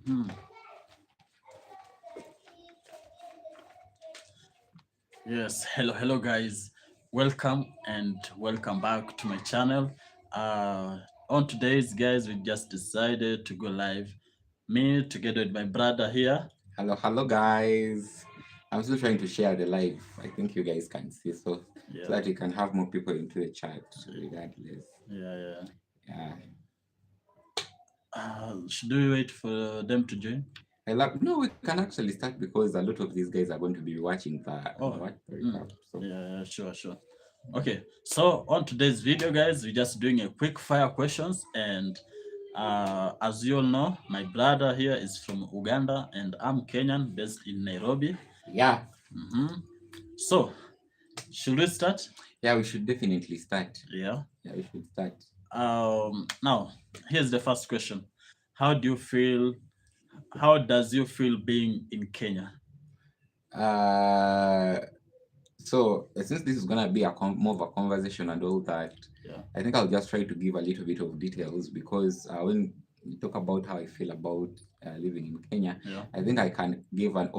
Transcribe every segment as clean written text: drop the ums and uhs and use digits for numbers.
Hmm. Yes, hello guys. Welcome back to my channel. On today's guys, we just decided to go live. Me together with my brother here. Hello, guys. I'm still trying to share the live. I think you guys can see, so Yeah, that we can have more people into the chat, regardless. yeah. Yeah, Should we wait for them to join? I love. No, we can actually start because a lot of these guys are going to be watching Oh, the mm, recap. So yeah, sure. Okay, so on today's video, guys, we're just doing a quick fire questions, and as you all know, my brother here is from Uganda, and I'm Kenyan, based in Nairobi. yeah, Mm-hmm. So, should we start? yeah, we should definitely start. Yeah. Yeah, we should start. Now, here's the first question. How do you feel? How does you feel being in Kenya? Uh, so since this is gonna be more of a conversation and all that, Yeah. I think I'll just try to give a little bit of details because when we talk about how I feel about living in Kenya, Yeah. I think I can give an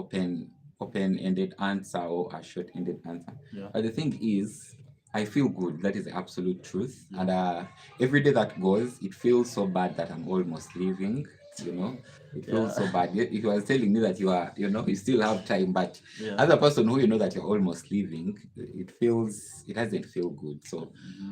open-ended answer or a short-ended answer. Yeah. But the thing is, I feel good. That is the absolute truth. Yeah. And every day that goes, it feels so bad that I'm almost leaving. It feels Yeah. so bad. He was telling me that you still have time, but Yeah. as a person who that you're almost leaving, it doesn't feel good. So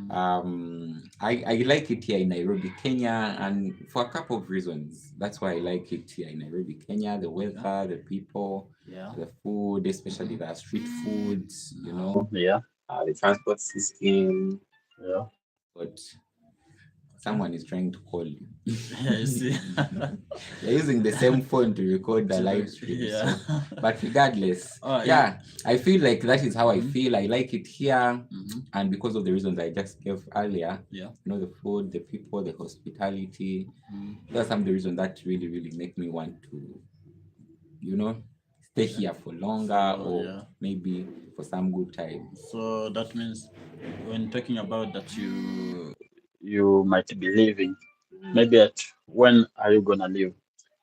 Mhm. I like it here in Nairobi, Kenya, and for a couple of reasons. That's why I like it here in Nairobi, Kenya. The weather, the people, Yeah. the food, especially the street foods, Yeah. the transport system. Yeah. But Okay. someone is trying to call you. Yeah, you see. You're using the same phone to record the live stream. Yeah. But regardless, Oh, yeah, I feel like that is how I Mhm. feel. I like it here, Mhm. and because of the reasons I just gave earlier, Yeah. the food, the people, the hospitality. Mhm. Those are some of the reasons that really make me want to, you know, stay Yeah. here for longer or Yeah. maybe for some good time. So that means when talking about that you might be leaving, maybe at when are you gonna leave?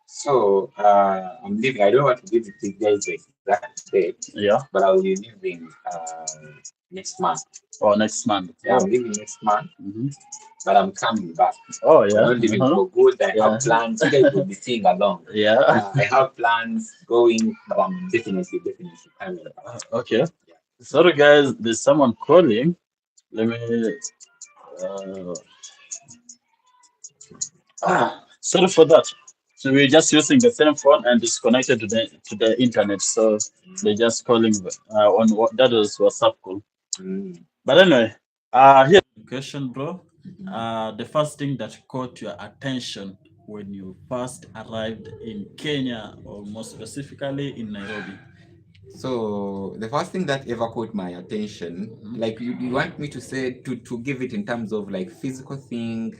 So I'm leaving. I don't want to give the guys the exact date, Yeah. but I'll be leaving next month. Or next month? Yeah, Oh. I'm leaving next month, Mhm. but I'm coming back. Oh I'm yeah. not leaving Uh-huh. for good. I Yeah. have plans. You guys will be seeing along. Yeah. I have plans going, but I'm definitely coming back. Okay. Sorry guys, there's someone calling. Let me. Uh, Sorry for that. So we're just using the same phone and it's connected to the internet. So they're just calling on what that was WhatsApp call. Mm. But anyway, here's the question, bro. The first thing that caught your attention when you first arrived in Kenya, or more specifically in Nairobi. So the first thing that ever caught my attention, like you want me to say to give it in terms of like physical thing,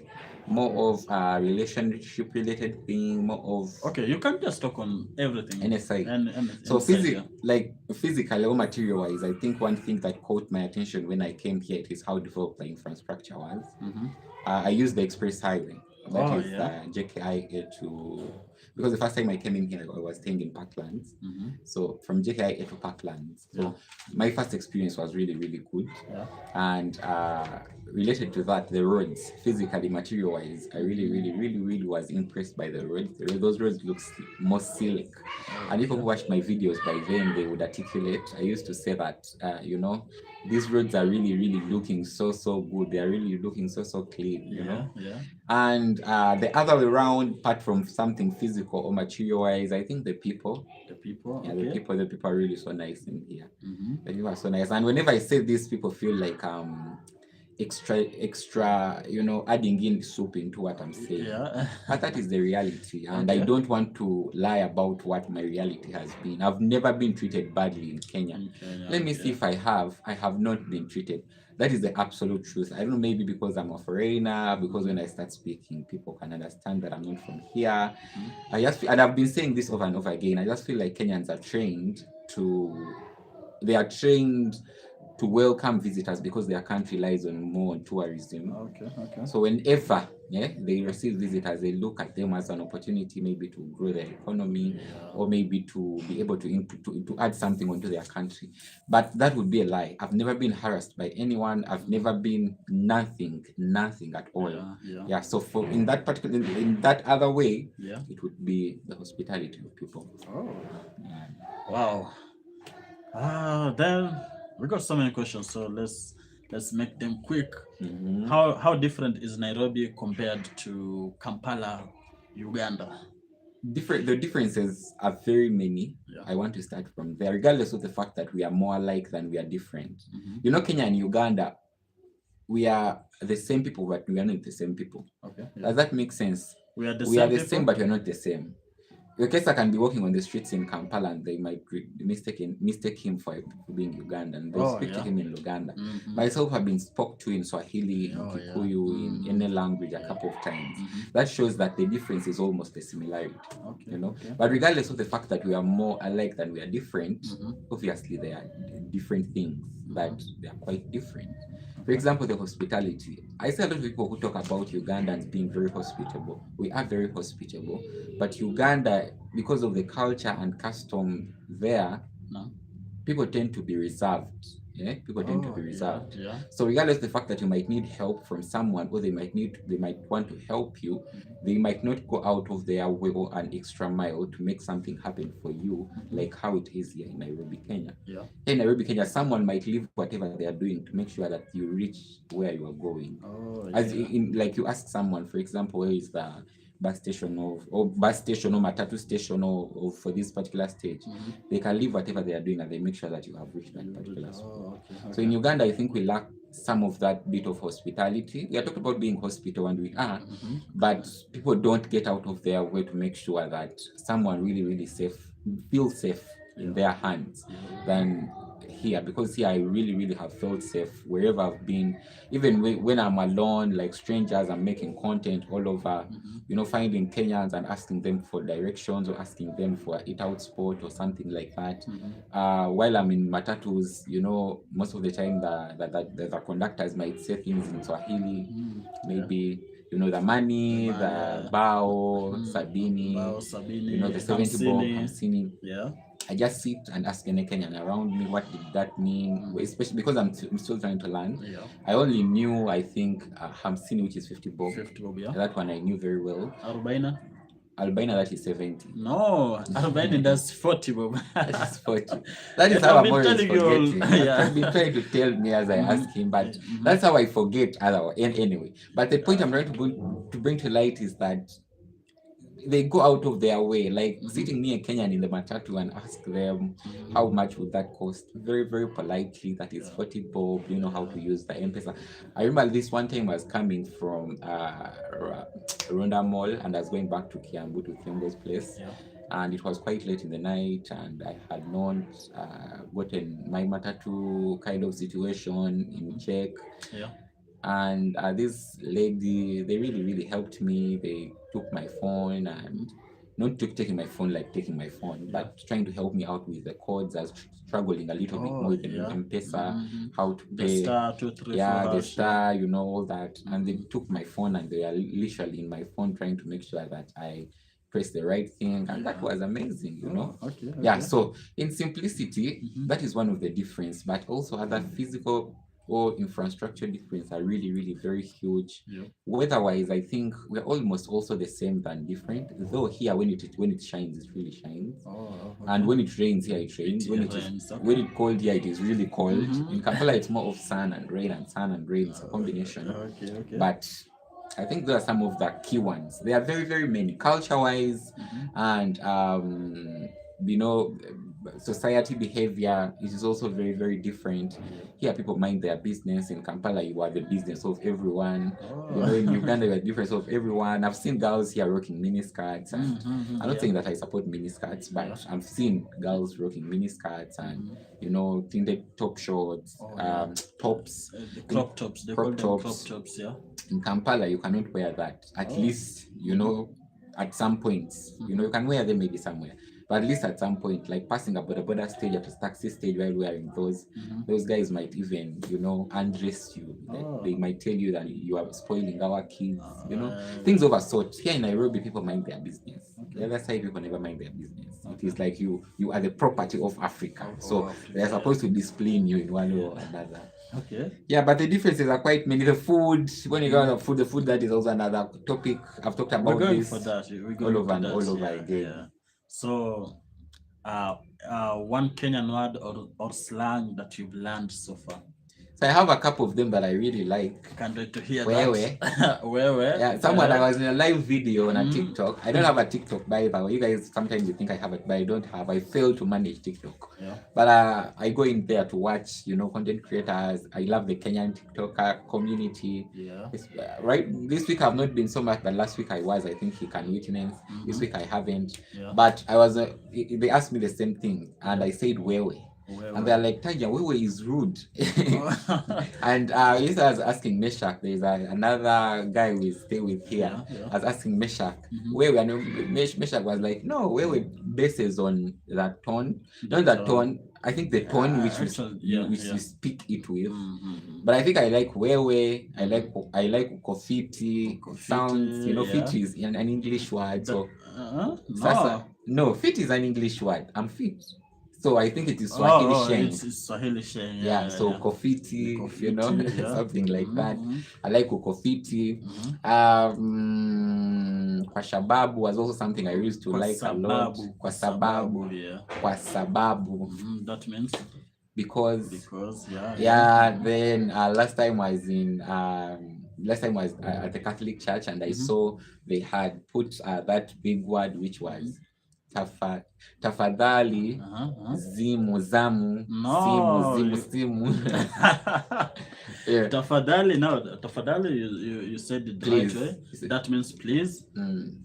more of a relationship related thing, more of Okay, you can just talk on everything NSI. and So inside, yeah. physically or material wise, I think one thing that caught my attention when I came here is how developed the infrastructure was. I used the express highway, that Oh is yeah. JKIA to, because the first time I came in here, I was staying in Parklands. So from JKIA to Parklands. So Yeah. my first experience was really good. Yeah. And related to that, the roads, physically, material wise, I really was impressed by the roads. Those roads look more slick. And if you watched my videos by then, they would articulate. I used to say that, these roads are really looking so good. They are really looking so clean, Yeah. And the other way around, apart from something physical or material wise, I think the people. The people. Yeah, Okay. the people are really so nice in here. Mm-hmm. The people are so nice. And whenever I say this, people feel like extra, adding in soup into what I'm saying. Yeah. But that is the reality. And I Okay. don't want to lie about what my reality has been. I've never been treated badly in Kenya. In Kenya, Let me see if I have. I have not been treated. That is the absolute truth. I don't know, maybe because I'm a foreigner, because when I start speaking, people can understand that I'm not from here. And I've been saying this over and over again. I just feel like Kenyans are trained to, they are trained to welcome visitors because their country lies on more on tourism. Okay. So whenever they receive visitors, they look at them as an opportunity maybe to grow their economy or maybe to be able to add something onto their country. But that would be a lie. I've never been harassed by anyone. I've never been nothing at all. Yeah. So for in that other way, it would be the hospitality of people. Oh. Wow. Then we got so many questions, so let's make them quick. How different is Nairobi compared to Kampala, Uganda? The differences are very many. I want to start from there, regardless of the fact that we are more alike than we are different. You know, Kenya and Uganda, we are the same people, but we are not the same people. Okay. Does that make sense? We are the same, but we are not the same. Your case, I can be walking on the streets in Kampala and they might mistake him for being Ugandan, and they'll speak to him in Luganda. Myself have been spoke to in Swahili, in Kikuyu, in any language a couple of times. That shows that the difference is almost a similarity. You know. But regardless of the fact that we are more alike than we are different, obviously there are different things that they are quite different. For example, the hospitality. I see a lot of people who talk about Ugandans being very hospitable. We are very hospitable, but Uganda, because of the culture and custom there, people tend to be reserved. People tend to be reserved. So regardless of the fact that you might need help from someone, or they might want to help you, they might not go out of their way or an extra mile to make something happen for you, like how it is here in Nairobi, Kenya. In Nairobi, Kenya, someone might leave whatever they are doing to make sure that you reach where you are going. As in, like you ask someone, for example, where is the bus station or matatu station or for this particular stage, they can leave whatever they are doing and they make sure that you have reached that particular spot. So in Uganda, I think we lack some of that bit of hospitality. We are talking about being hospitable, and we are, but people don't get out of their way to make sure that someone really feels safe in their hands than here, because here I really have felt safe wherever I've been. Even when I'm alone, like strangers, I'm making content all over, finding Kenyans and asking them for directions or asking them for an eat-out spot or something like that. While I'm in matatus, most of the time the conductors might say things in Swahili, maybe the money, the bao, sabini, the 70 bob, hamsini. I just sit and ask any Kenyan around me, what did that mean? Especially because I'm still trying to learn. I only knew, I think, hamsini, which is 50 bob. 50 bob, That one I knew very well. Albaina, that is 70. No, Albaina, that's 40 bob. That is 40. That is how I'm always forgetting. I've been trying to tell me as I ask him, but that's how I forget otherwise. Anyway, but the point I'm trying to bring to light is that they go out of their way, like sitting near Kenyan in the matatu and ask them how much would that cost, very politely, that is 40 bob, how to use the M-Pesa. I remember this one time I was coming from Runda Mall and I was going back to Kiambu, to Kiambu's place, and it was quite late in the night, and I had not gotten my matatu kind of situation in check. And this lady, they really helped me. They took my phone, and not taking my phone like taking my phone, but trying to help me out with the codes. I was struggling a little bit more with the M-Pesa, how to pay. The star 234 the star, all that. And they took my phone, and they are literally in my phone trying to make sure that I press the right thing, and that was amazing, Okay. So in simplicity, that is one of the difference, but also other physical or infrastructure difference are really very huge. Weather-wise, I think we're almost also the same than different. Though here, when it shines, it really shines. And when it rains, here it rains. When it's cold, here it is really cold. In Kampala, it's more of sun and rain, and sun and rain. It's a combination. But I think there are some of the key ones. There are very many, culture-wise, and society behavior is also very different. Here people mind their business. In Kampala, you are the business of everyone. In Uganda, you are the business of everyone. I've seen girls here rocking miniskirts, and I'm not saying that I support miniskirts, but I've seen girls rocking miniskirts and tinted top shorts, tops, crop tops. They call them crop tops. In Kampala, you cannot wear that. At least at some points, you can wear them maybe somewhere. But at least at some point, like passing a border stage at a taxi stage while wearing those guys might even, undress you. Like, they might tell you that you are spoiling our kids, things of a sort. Here in Nairobi, people mind their business. The other side, people never mind their business. It is like you are the property of Africa. So they are supposed to display you in one way or another. Okay. Yeah, but the differences are quite many. The food, when you go on the food that is also another topic. I've talked about We're going this for that. We're all going over to and that. all over Yeah, again. yeah. So, one Kenyan word or slang that you've learned so far. So I have a couple of them that I really like. Can't wait to hear Wewe. that. Wewe. Yeah, someone I was in a live video on a TikTok. I don't have a TikTok, by the way. You guys sometimes you think I have it, but I don't have. I fail to manage TikTok. Yeah. But I go in there to watch, content creators. I love the Kenyan TikToker community. Yeah. Right. This week I've not been so much, but last week I was. I think he can witness. This week I haven't. Yeah. But I was. They asked me the same thing, and I said Wewe. And they're like, Tanya, Wewe is rude. And yes, I was asking Meshach, there's another guy we stay with here. I was asking Meshach, Wewe, and Meshach was like, no, Wewe bases on that tone. Not that tone, I think the tone which you speak it with. But I think I like Wewe, I like Kofiti, sounds, fit is an English word. So, no, fit is an English word. I'm fit. So I think it is Swahili Sheng. It's Swahili Sheng. So Kofiti, something like that. I like Kofiti. Kwa sababu was also something I used to like a lot. Kwa sababu. That means because then last time was at the Catholic Church, and I saw they had put that big word which was tafadhali, zimu, zamu, simu. Tafadhali, you said it please. Right way. That means please.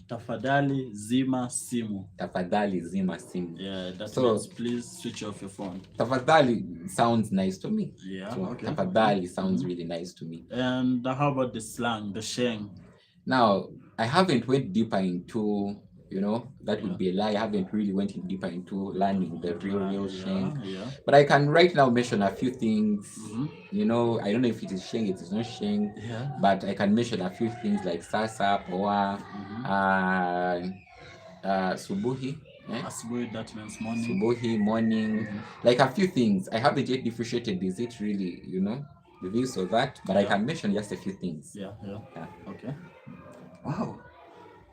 Tafadhali, zima, simu. Tafadhali, zima, simu. Yeah, that means please switch off your phone. Tafadhali sounds nice to me. Yeah, okay. Tafadhali sounds really nice to me. And how about the slang, the sheng? Now, I haven't went deeper into, that would be a lie. I haven't really went in deeper into learning the real sheng. But I can right now mention a few things. I don't know if it is sheng, it is not sheng. But I can mention a few things like sasa, poa, subuhi. Subuhi, that means morning. Subuhi, morning. Like a few things. I haven't yet differentiated. Is it really, this or that? But I can mention just a few things. Yeah. Okay. Wow.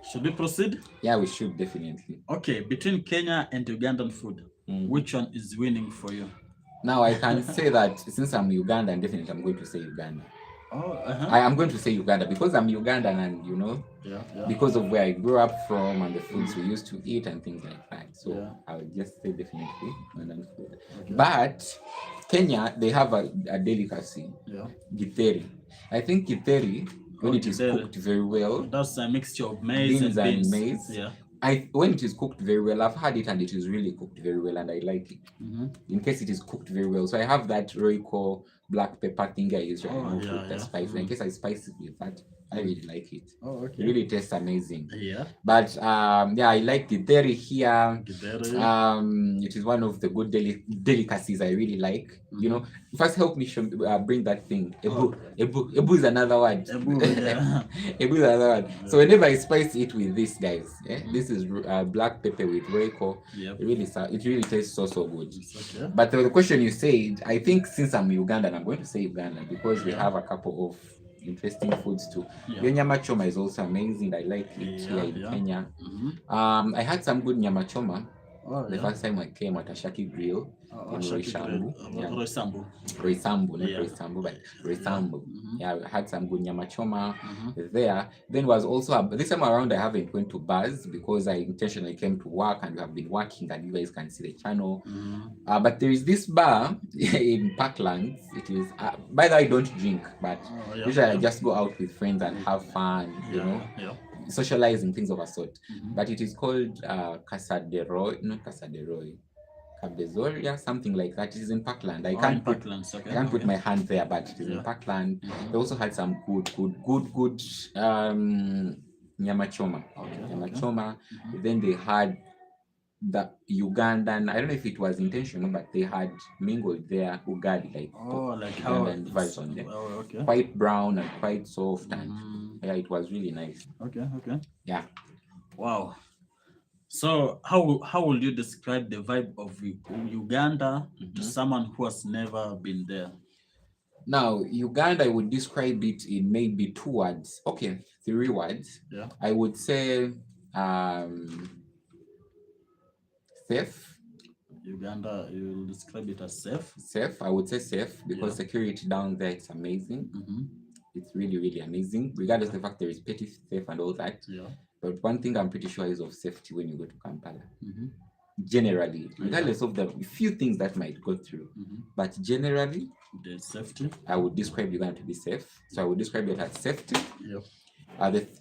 Should we proceed? Yeah, we should definitely. Okay, between Kenya and Ugandan food, which one is winning for you? Now I can say that since I'm Ugandan, definitely I'm going to say Uganda. I am going to say Uganda because I'm Ugandan, and because of where I grew up from and the foods we used to eat and things like that. So I would just say definitely Ugandan food. Okay. But Kenya, they have a delicacy, githeri. I think githeri, when it is cooked very well, that's a mixture of maize and beans. Yeah. When it is cooked very well, I've had it and it is really cooked very well, and I like it. In case it is cooked very well, so I have that Royco black pepper thing I usually cook the spice. In case I spice it with that, I really like it. It really tastes amazing. But I like githeri here. It is one of the good delicacies I really like. First help me bring that thing. Ebu is another word. Ebu is another word. So whenever I spice it with this, guys, this is black pepper with Royco. It really tastes so good. But the question you said, I think since I'm Ugandan, I'm going to say Uganda because we have a couple of interesting foods too. Your nyama choma is also amazing. I like it here in Kenya. I had some good nyama choma the first time I came at Ashaki Grill in Roysambu. Roysambu, not Roysambu, but Roysambu. I had some good nyama choma there. Then was also this time around I haven't went to bars because I intentionally came to work and we have been working, and you guys can see the channel. But there is this bar in Parklands. It is by the way, I don't drink, but usually I just go out with friends and have fun, socializing, things of a sort. But it is called Cabezoria, something like that. It is in Parkland. I can't put my hand there, but it is in Parkland. They also had some good nyama choma. Then they had the Ugandan, I don't know if it was intentional, but they had mingled their Ugadi, like like how Ugandan version. Yeah. okay. Quite brown and quite soft, and yeah, it was really nice. Okay. Yeah. Wow. So how will you describe the vibe of Uganda to someone who has never been there? Now, Uganda, I would describe it in maybe 2 words. Okay, 3 words. Yeah. I would say um, safe. Uganda, you will describe it as safe. Safe. I would say safe because Yeah. security down there is amazing. It's really, really amazing, regardless of the fact there is petty theft and all that. Yeah. But one thing I'm pretty sure is of safety when you go to Kampala. Generally, regardless of the few things that might go through, but generally, the safety. I would describe Uganda to be safe. So I would describe it as safety. Yep.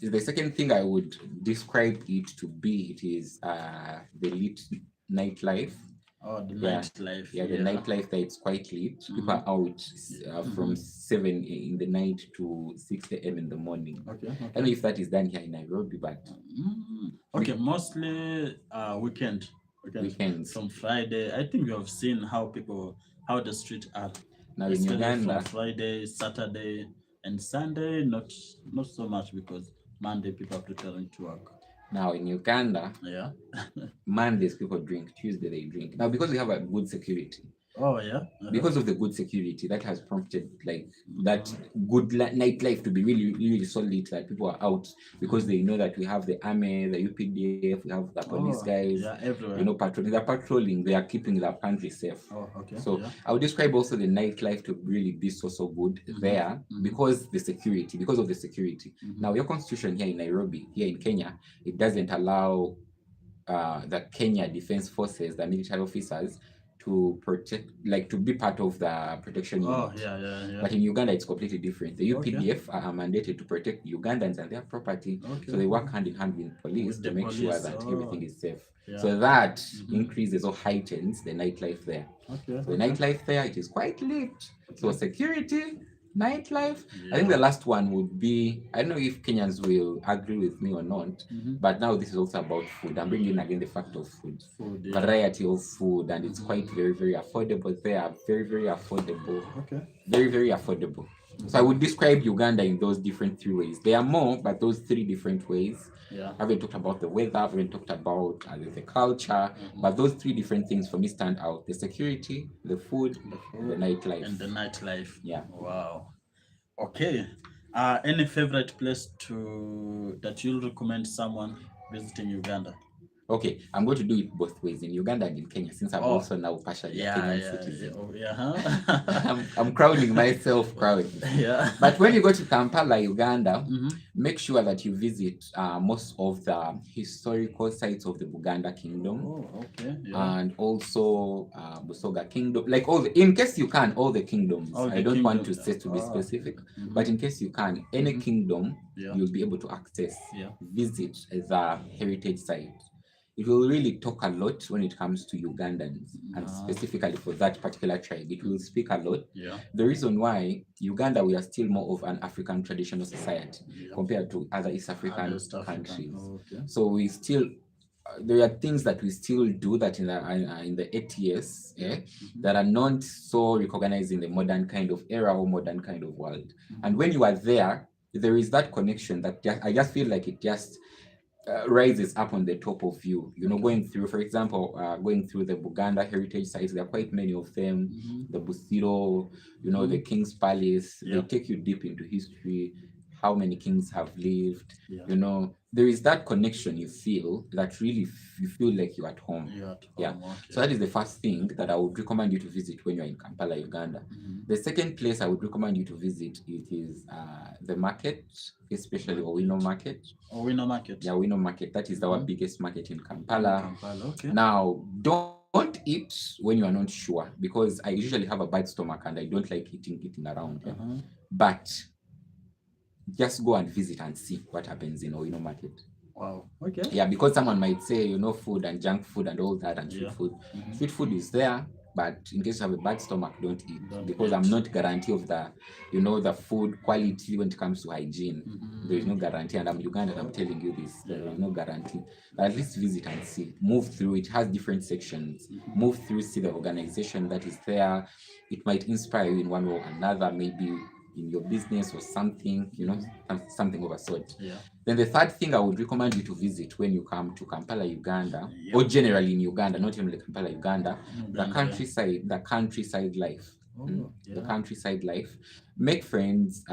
The second thing I would describe it to be, it is the lit nightlife. Oh, the nightlife. Yeah, the nightlife that it's quite lit. People are out from 7 in the night to 6 a.m. in the morning. Okay. I don't know if that is done here in Nairobi, but okay, mostly weekends from Friday. I think you have seen how the street are. Now in Uganda, from Friday, Saturday, and Sunday, not so much because Monday people are preparing to work. Now in Uganda, yeah, Mondays people drink, Tuesday they drink. Now because we have a good security. Oh yeah. Because of the good security, that has prompted like that good nightlife to be really, really solid. That people are out because they know that we have the army, the UPDF, we have the police guys. Yeah, everywhere. You know, patrolling. They're patrolling. They are keeping the country safe. Oh, okay. So I would describe also the nightlife to really be so good there because of the security. Now your constitution here in Nairobi, here in Kenya, it doesn't allow the Kenya Defense Forces, the military officers, to protect, like to be part of the protection unit. Oh, yeah. But in Uganda, it's completely different. The UPDF are mandated to protect Ugandans and their property. So they work hand in hand with police to make sure that everything is safe. Yeah. So that increases or heightens the nightlife there. Okay. So the nightlife there, it is quite lit. So security, nightlife. I think the last one would be, I don't know if Kenyans will agree with me or not, but now this is also about food. I'm bringing in again the fact of food. Variety of food, and it's quite very, very affordable there. Very, very affordable. Okay. Very, very affordable. So I would describe Uganda in those different 3 ways. There are more, but those 3 different ways. Yeah. I haven't talked about the weather, I haven't talked about the culture, but those 3 different things for me stand out: the security, the food, the nightlife. And the nightlife. Yeah. Wow. Okay. Any favorite place that you'll recommend someone visiting Uganda? Okay, I'm going to do it both ways, in Uganda and in Kenya, since I'm also now partially a Kenyan citizen. I'm crowning myself proud. Yeah. But when you go to Kampala, Uganda, make sure that you visit most of the historical sites of the Buganda Kingdom. Oh, okay. Yeah. And also Busoga Kingdom, like in case you can, all the kingdoms. I don't want to say to be specific, but in case you can, any kingdom you'll be able to access, visit the heritage site. It will really talk a lot when it comes to Ugandans, and specifically for that particular tribe. It will speak a lot. Yeah. The reason why Uganda, we are still more of an African traditional society compared to other East African countries. Oh, okay. So we still, there are things that we still do that in the ATS that are not so recognized in the modern kind of era or modern kind of world. And when you are there is that connection that I just feel like it just rises up on the top of you, going through, for example, going through the Buganda heritage sites. There are quite many of them. The Busiro, the King's Palace. They take you deep into history, how many kings have lived. There is that connection you feel that really you feel like you're at home. Okay. So that is the first thing that I would recommend you to visit when you're in Kampala, Uganda. The second place I would recommend you to visit, it is the market, especially Owino Market. Owino Market. Yeah, Owino Market. That is our biggest market in Kampala. Okay. Now, don't eat when you are not sure, because I usually have a bad stomach and I don't like eating around. But just go and visit and see what happens in Owino Market. Wow. Okay. Yeah, because someone might say, food and junk food and all that, and street food. Street food is there. But in case you have a bad stomach, don't eat, Don't because eat. I'm not guarantee of the, the food quality when it comes to hygiene. There is no guarantee, and I'm Uganda, and I'm telling you this. There is no guarantee. But at least visit and see. Move through. It has different sections. Move through, see the organization that is there. It might inspire you in one way or another, maybe in your business or something, something of a sort. Then the third thing I would recommend you to visit when you come to Kampala, Uganda, or generally in Uganda, not only Kampala, Uganda, the countryside life. The countryside life. Make friends.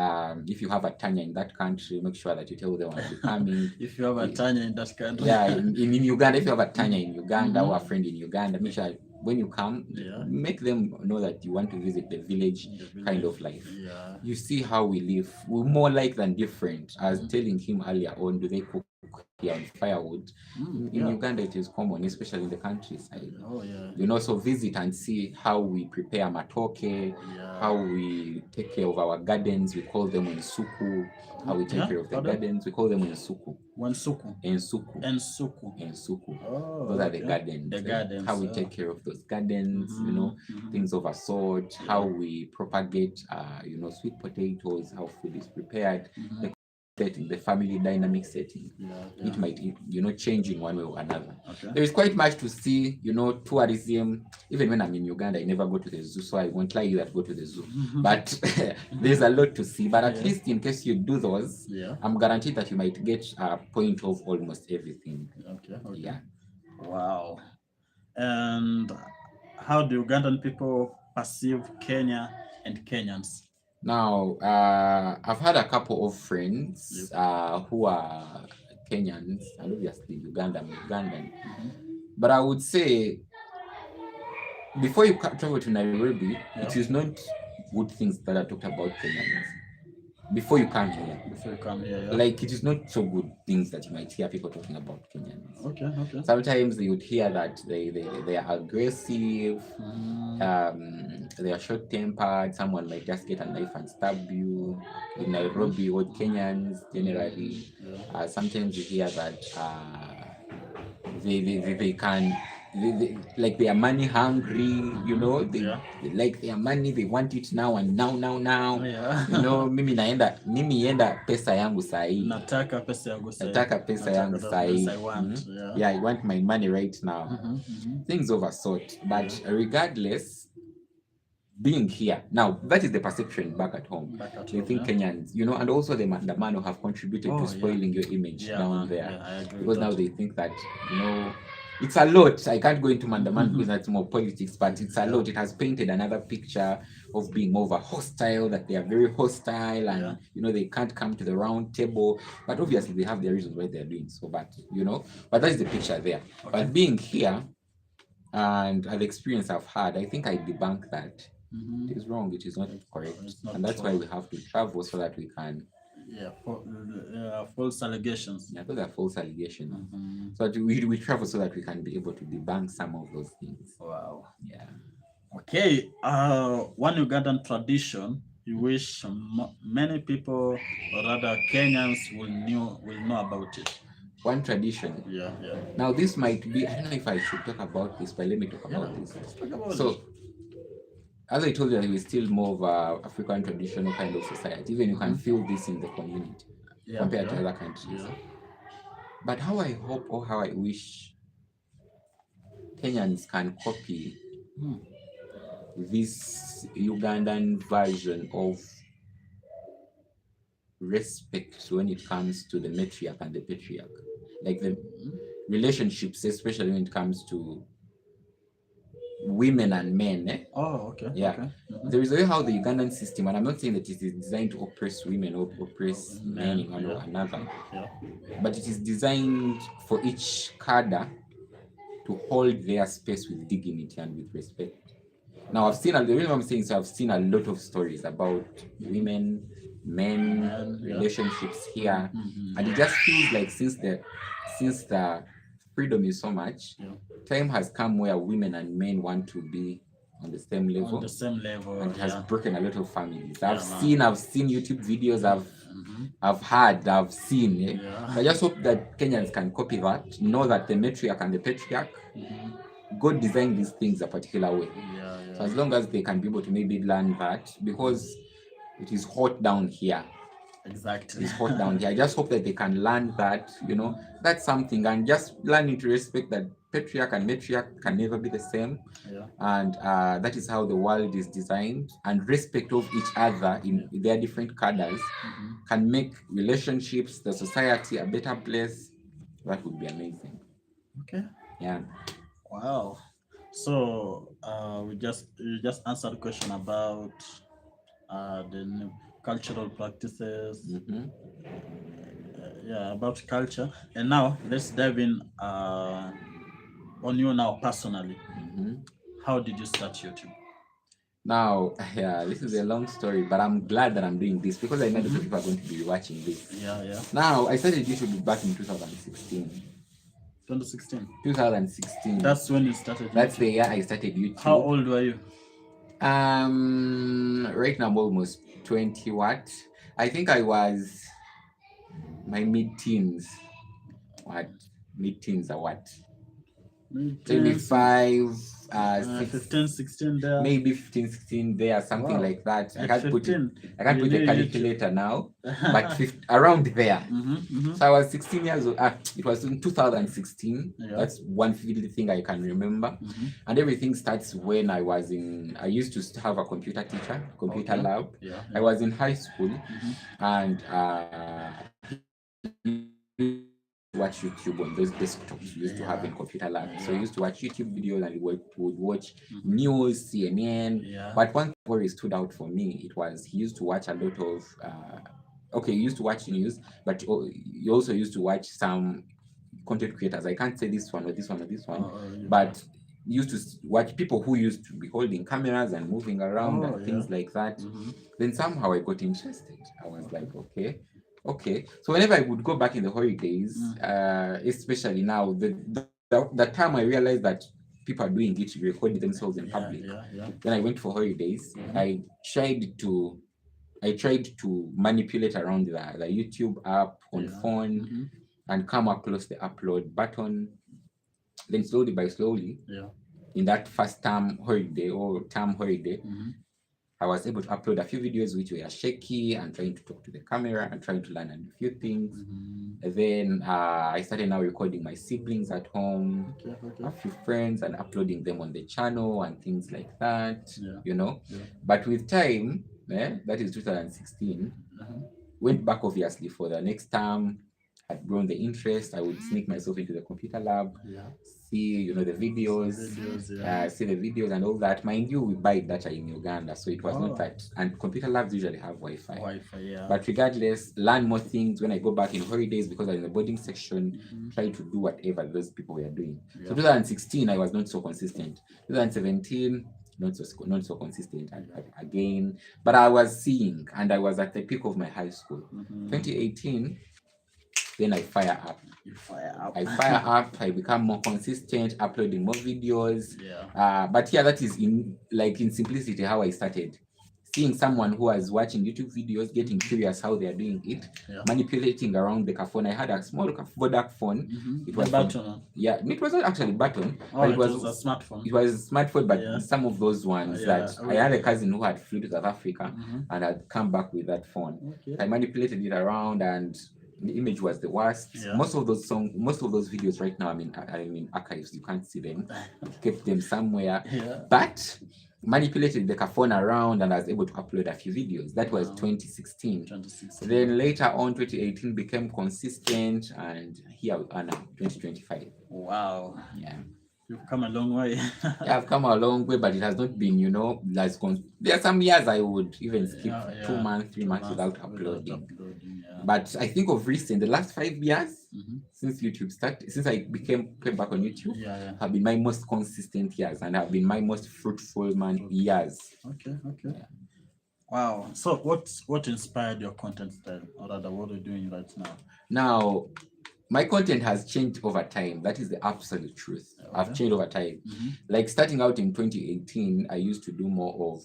If you have a Tanya in that country, make sure that you tell them I'll be coming. If you have a Tanya in that country. Yeah, in Uganda, if you have a Tanya in Uganda or a friend in Uganda, make sure when you come, make them know that you want to visit the village kind of life. You see how we live. We're more like than different. I was telling him earlier on, do they cook here on firewood? In Uganda, it is common, especially in the countryside. So visit and see how we prepare matoke, how we take care of our gardens. We call them ensuku. How we take care of the gardens, we call them ensuku. Ensuku. Those are the gardens. The gardens. How we take care of those gardens, things of a sort. How we propagate, sweet potatoes. How food is prepared. The family dynamic setting. It might, change in one way or another. There is quite much to see, tourism. Even when I'm in Uganda, I never go to the zoo, so I won't lie you that go to the zoo. But there's a lot to see. But at least in case you do those, I'm guaranteed that you might get a point of almost everything. Yeah. Wow. And how do Ugandan people perceive Kenya and Kenyans? Now, I've had a couple of friends who are Kenyans, and obviously Ugandan. But I would say, before you travel to Nairobi, it is not good things that are talked about Kenyans. Before you come here. Like, it is not so good things that you might hear people talking about Kenyans. Okay. Sometimes you would hear that they are aggressive, they are short-tempered, someone might just get a knife and stab you. In Nairobi, or Kenyans generally, sometimes you hear that they can, like, they are money hungry, they like their money, they want it now and now. Mimi enda pesa yangu sahi. Nataka pesa yangu sahi. I want my money right now. Things of a sort. But regardless, being here now, that is the perception back at home. They think Kenyans, and also the Mandamano have contributed to spoiling your image down there, because now they think that it's a lot. I can't go into Mandamano because that's more politics, but it's a lot. It has painted another picture of being more of a hostile, that they are very hostile, and they can't come to the round table. But obviously they have their reasons why they're doing so. But but that's the picture there. But being here and the experience I've had, I think I debunk that. It is wrong. It is not correct, and that's why we have to travel so that we can. False allegations. Yeah, those are false allegations. So that we travel so that we can be able to debunk some of those things. Wow. Yeah. Okay. One Ugandan tradition you wish many people, or rather Kenyans, will know about it. One tradition. Yeah. Now this might be, I don't know if I should talk about this, but let me talk about this. So, as I told you, we're still more of a African traditional kind of society. Even you can feel this in the community compared to other countries. But how I hope, or how I wish Kenyans can copy this Ugandan version of respect when it comes to the matriarch and the patriarch. Like the relationships, especially when it comes to women and men. Okay. Yeah. Okay. There is a way how the Ugandan system, and I'm not saying that it is designed to oppress women or oppress men in one or another, but it is designed for each cadre to hold their space with dignity and with respect. Now, the reason I'm saying so, I've seen a lot of stories about women, men, relationships here, and it just feels like since the freedom is so much, time has come where women and men want to be on the same level. And it has broken a lot of families. I've seen YouTube videos, I've seen. I just hope that Kenyans can copy that, know that the matriarch and the patriarch God designed these things a particular way. Yeah. So as long as they can be able to maybe learn that, because it is hot down here. Exactly. It's hot down here. I just hope that they can learn that, that's something, and just learning to respect that patriarch and matriarch can never be the same. Yeah. And that is how the world is designed, and respect of each other in their different cadres can make relationships, the society, a better place. That would be amazing. Okay. Yeah. Wow. So you just answered the question about the cultural practices. Yeah, about culture. And now let's dive in on you now personally. How did you start YouTube? Now, yeah, this is a long story, but I'm glad that I'm doing this because I know that people are going to be watching this. Yeah. Now, I started YouTube back in 2016. 2016. That's when you started YouTube. That's the year I started YouTube. How old were you? Right now I'm almost 20. What? I think I was my mid-teens. What? Mid-teens or what? 25, 15, 16 there. Maybe 15, 16 there, something like that. I can't put a calculator now, but around there. So I was 16 years old. It was in 2016. That's one vivid thing I can remember. And everything starts when I used to have a computer teacher, computer lab. I was in high school, and watch YouTube on those desktops we used to have in computer lab. So we used to watch YouTube videos, and we would watch news, CNN. But one thing always stood out for me, it was he used to watch a lot of he used to watch news, but he also used to watch some content creators. I can't say this one or this one or this one, but used to watch people who used to be holding cameras and moving around and things like that. Then somehow I got interested. I was like, okay. So whenever I would go back in the holidays, especially now, the time I realized that people are doing it, recording themselves in public. Then I went for holidays. I tried to manipulate around the YouTube app on phone and come across the upload button. Then slowly by slowly, in that first term holiday, I was able to upload a few videos which were shaky and trying to talk to the camera and trying to learn a few things. And then I started now recording my siblings at home, a few friends, and uploading them on the channel and things like that, But with time, that is 2016, went back obviously for the next term, had grown the interest. I would sneak myself into the computer lab, see the videos, see the videos and all that. Mind you, we buy data in Uganda, so it was not that. And computer labs usually have Wi-Fi. But regardless, learn more things when I go back in holidays, because I'm in the boarding section, try to do whatever those people were doing. So 2016, I was not so consistent. 2017, not so consistent again. But I was seeing, and I was at the peak of my high school. 2018. Then I fire up. I become more consistent, uploading more videos. But that is in simplicity how I started. Seeing someone who was watching YouTube videos, getting curious how they are doing it, manipulating around the phone. I had a small Kodak phone. It was button. It was not actually button, but it was a smartphone. It was a smartphone, but some of those ones that I had a cousin who had flew to South Africa and had come back with that phone. I manipulated it around, and the image was the worst. Most of those videos right now, I mean archives. You can't see them. Kept them somewhere. But manipulated the phone around, and I was able to upload a few videos. That was 2016. Then later on, 2018 became consistent, and here we are now, 2025. Wow. Yeah. You've come a long way. I've come a long way, but it has not been, there are some years I would even skip 2 months, 3 months without uploading. But I think of recent, the last 5 years, since YouTube started, since I came back on YouTube, have been my most consistent years, and have been my most fruitful years. Okay. Yeah. Wow. So what inspired your content style, or rather what are you doing right now? Now, my content has changed over time. That is the absolute truth. I've changed over time. Like starting out in 2018, I used to do more of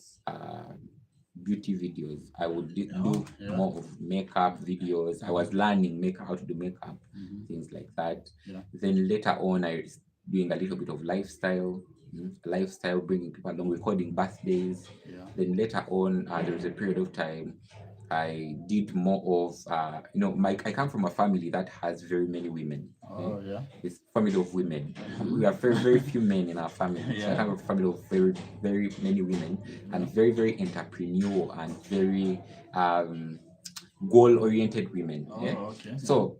beauty videos. I would do more of makeup videos. I was learning how to do makeup, things like that. Then later on, I doing a little bit of lifestyle, bringing people along, recording birthdays. Yeah. Then later on, there was a period of time I did more of, I come from a family that has very many women. Oh, yeah. It's family of women. We are very, very few men in our family. So I Yeah. come from a family of very, very many women, and very, very entrepreneurial and very goal-oriented women. Oh, okay. So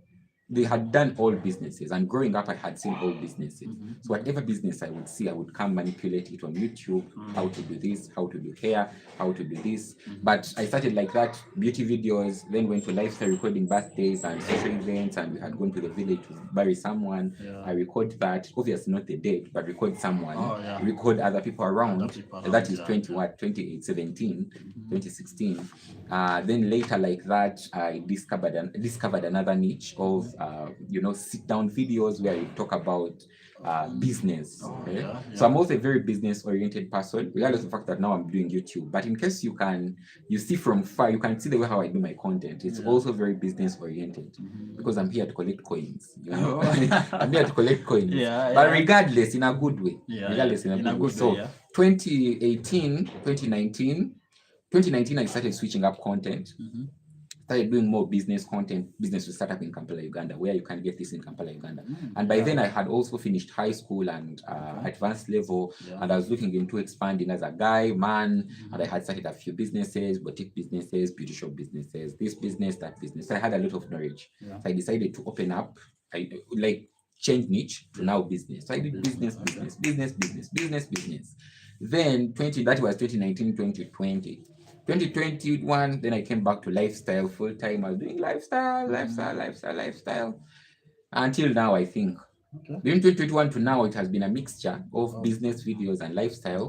they had done all businesses, and growing up I had seen all businesses. So whatever business I would see, I would come manipulate it on YouTube, how to do this, how to do hair, how to do this. But I started like that, beauty videos, then went to lifestyle, recording birthdays and social events, and we had gone to the village to bury someone. Yeah. I record that, obviously not the date, but record someone. Oh, yeah. Record other people around. Other people That is around, 2017, 2016. Then later like that, I discovered another niche of sit down videos where I talk about business. So I'm also a very business oriented person, regardless of the fact that now I'm doing YouTube. But in case you see from far, you can see the way how I do my content. It's also very business oriented, because I'm here to collect coins. I'm here to collect coins. But regardless, in a good way. Regardless, in a good way. So 2018, 2019, I started switching up content. Started doing more business content, business to start up in Kampala, Uganda, where you can get this in Kampala, Uganda. And by then I had also finished high school and advanced level, and I was looking into expanding as a guy, man, and I had started a few businesses, boutique businesses, beauty shop businesses, this business, that business. So I had a lot of knowledge. So I decided to open up, change niche to now business. So I did business. Then that was 2019, 2020. 2021, then I came back to lifestyle full time. I was doing lifestyle. Until now, I think. Between 2021 to now, it has been a mixture of business videos and lifestyle.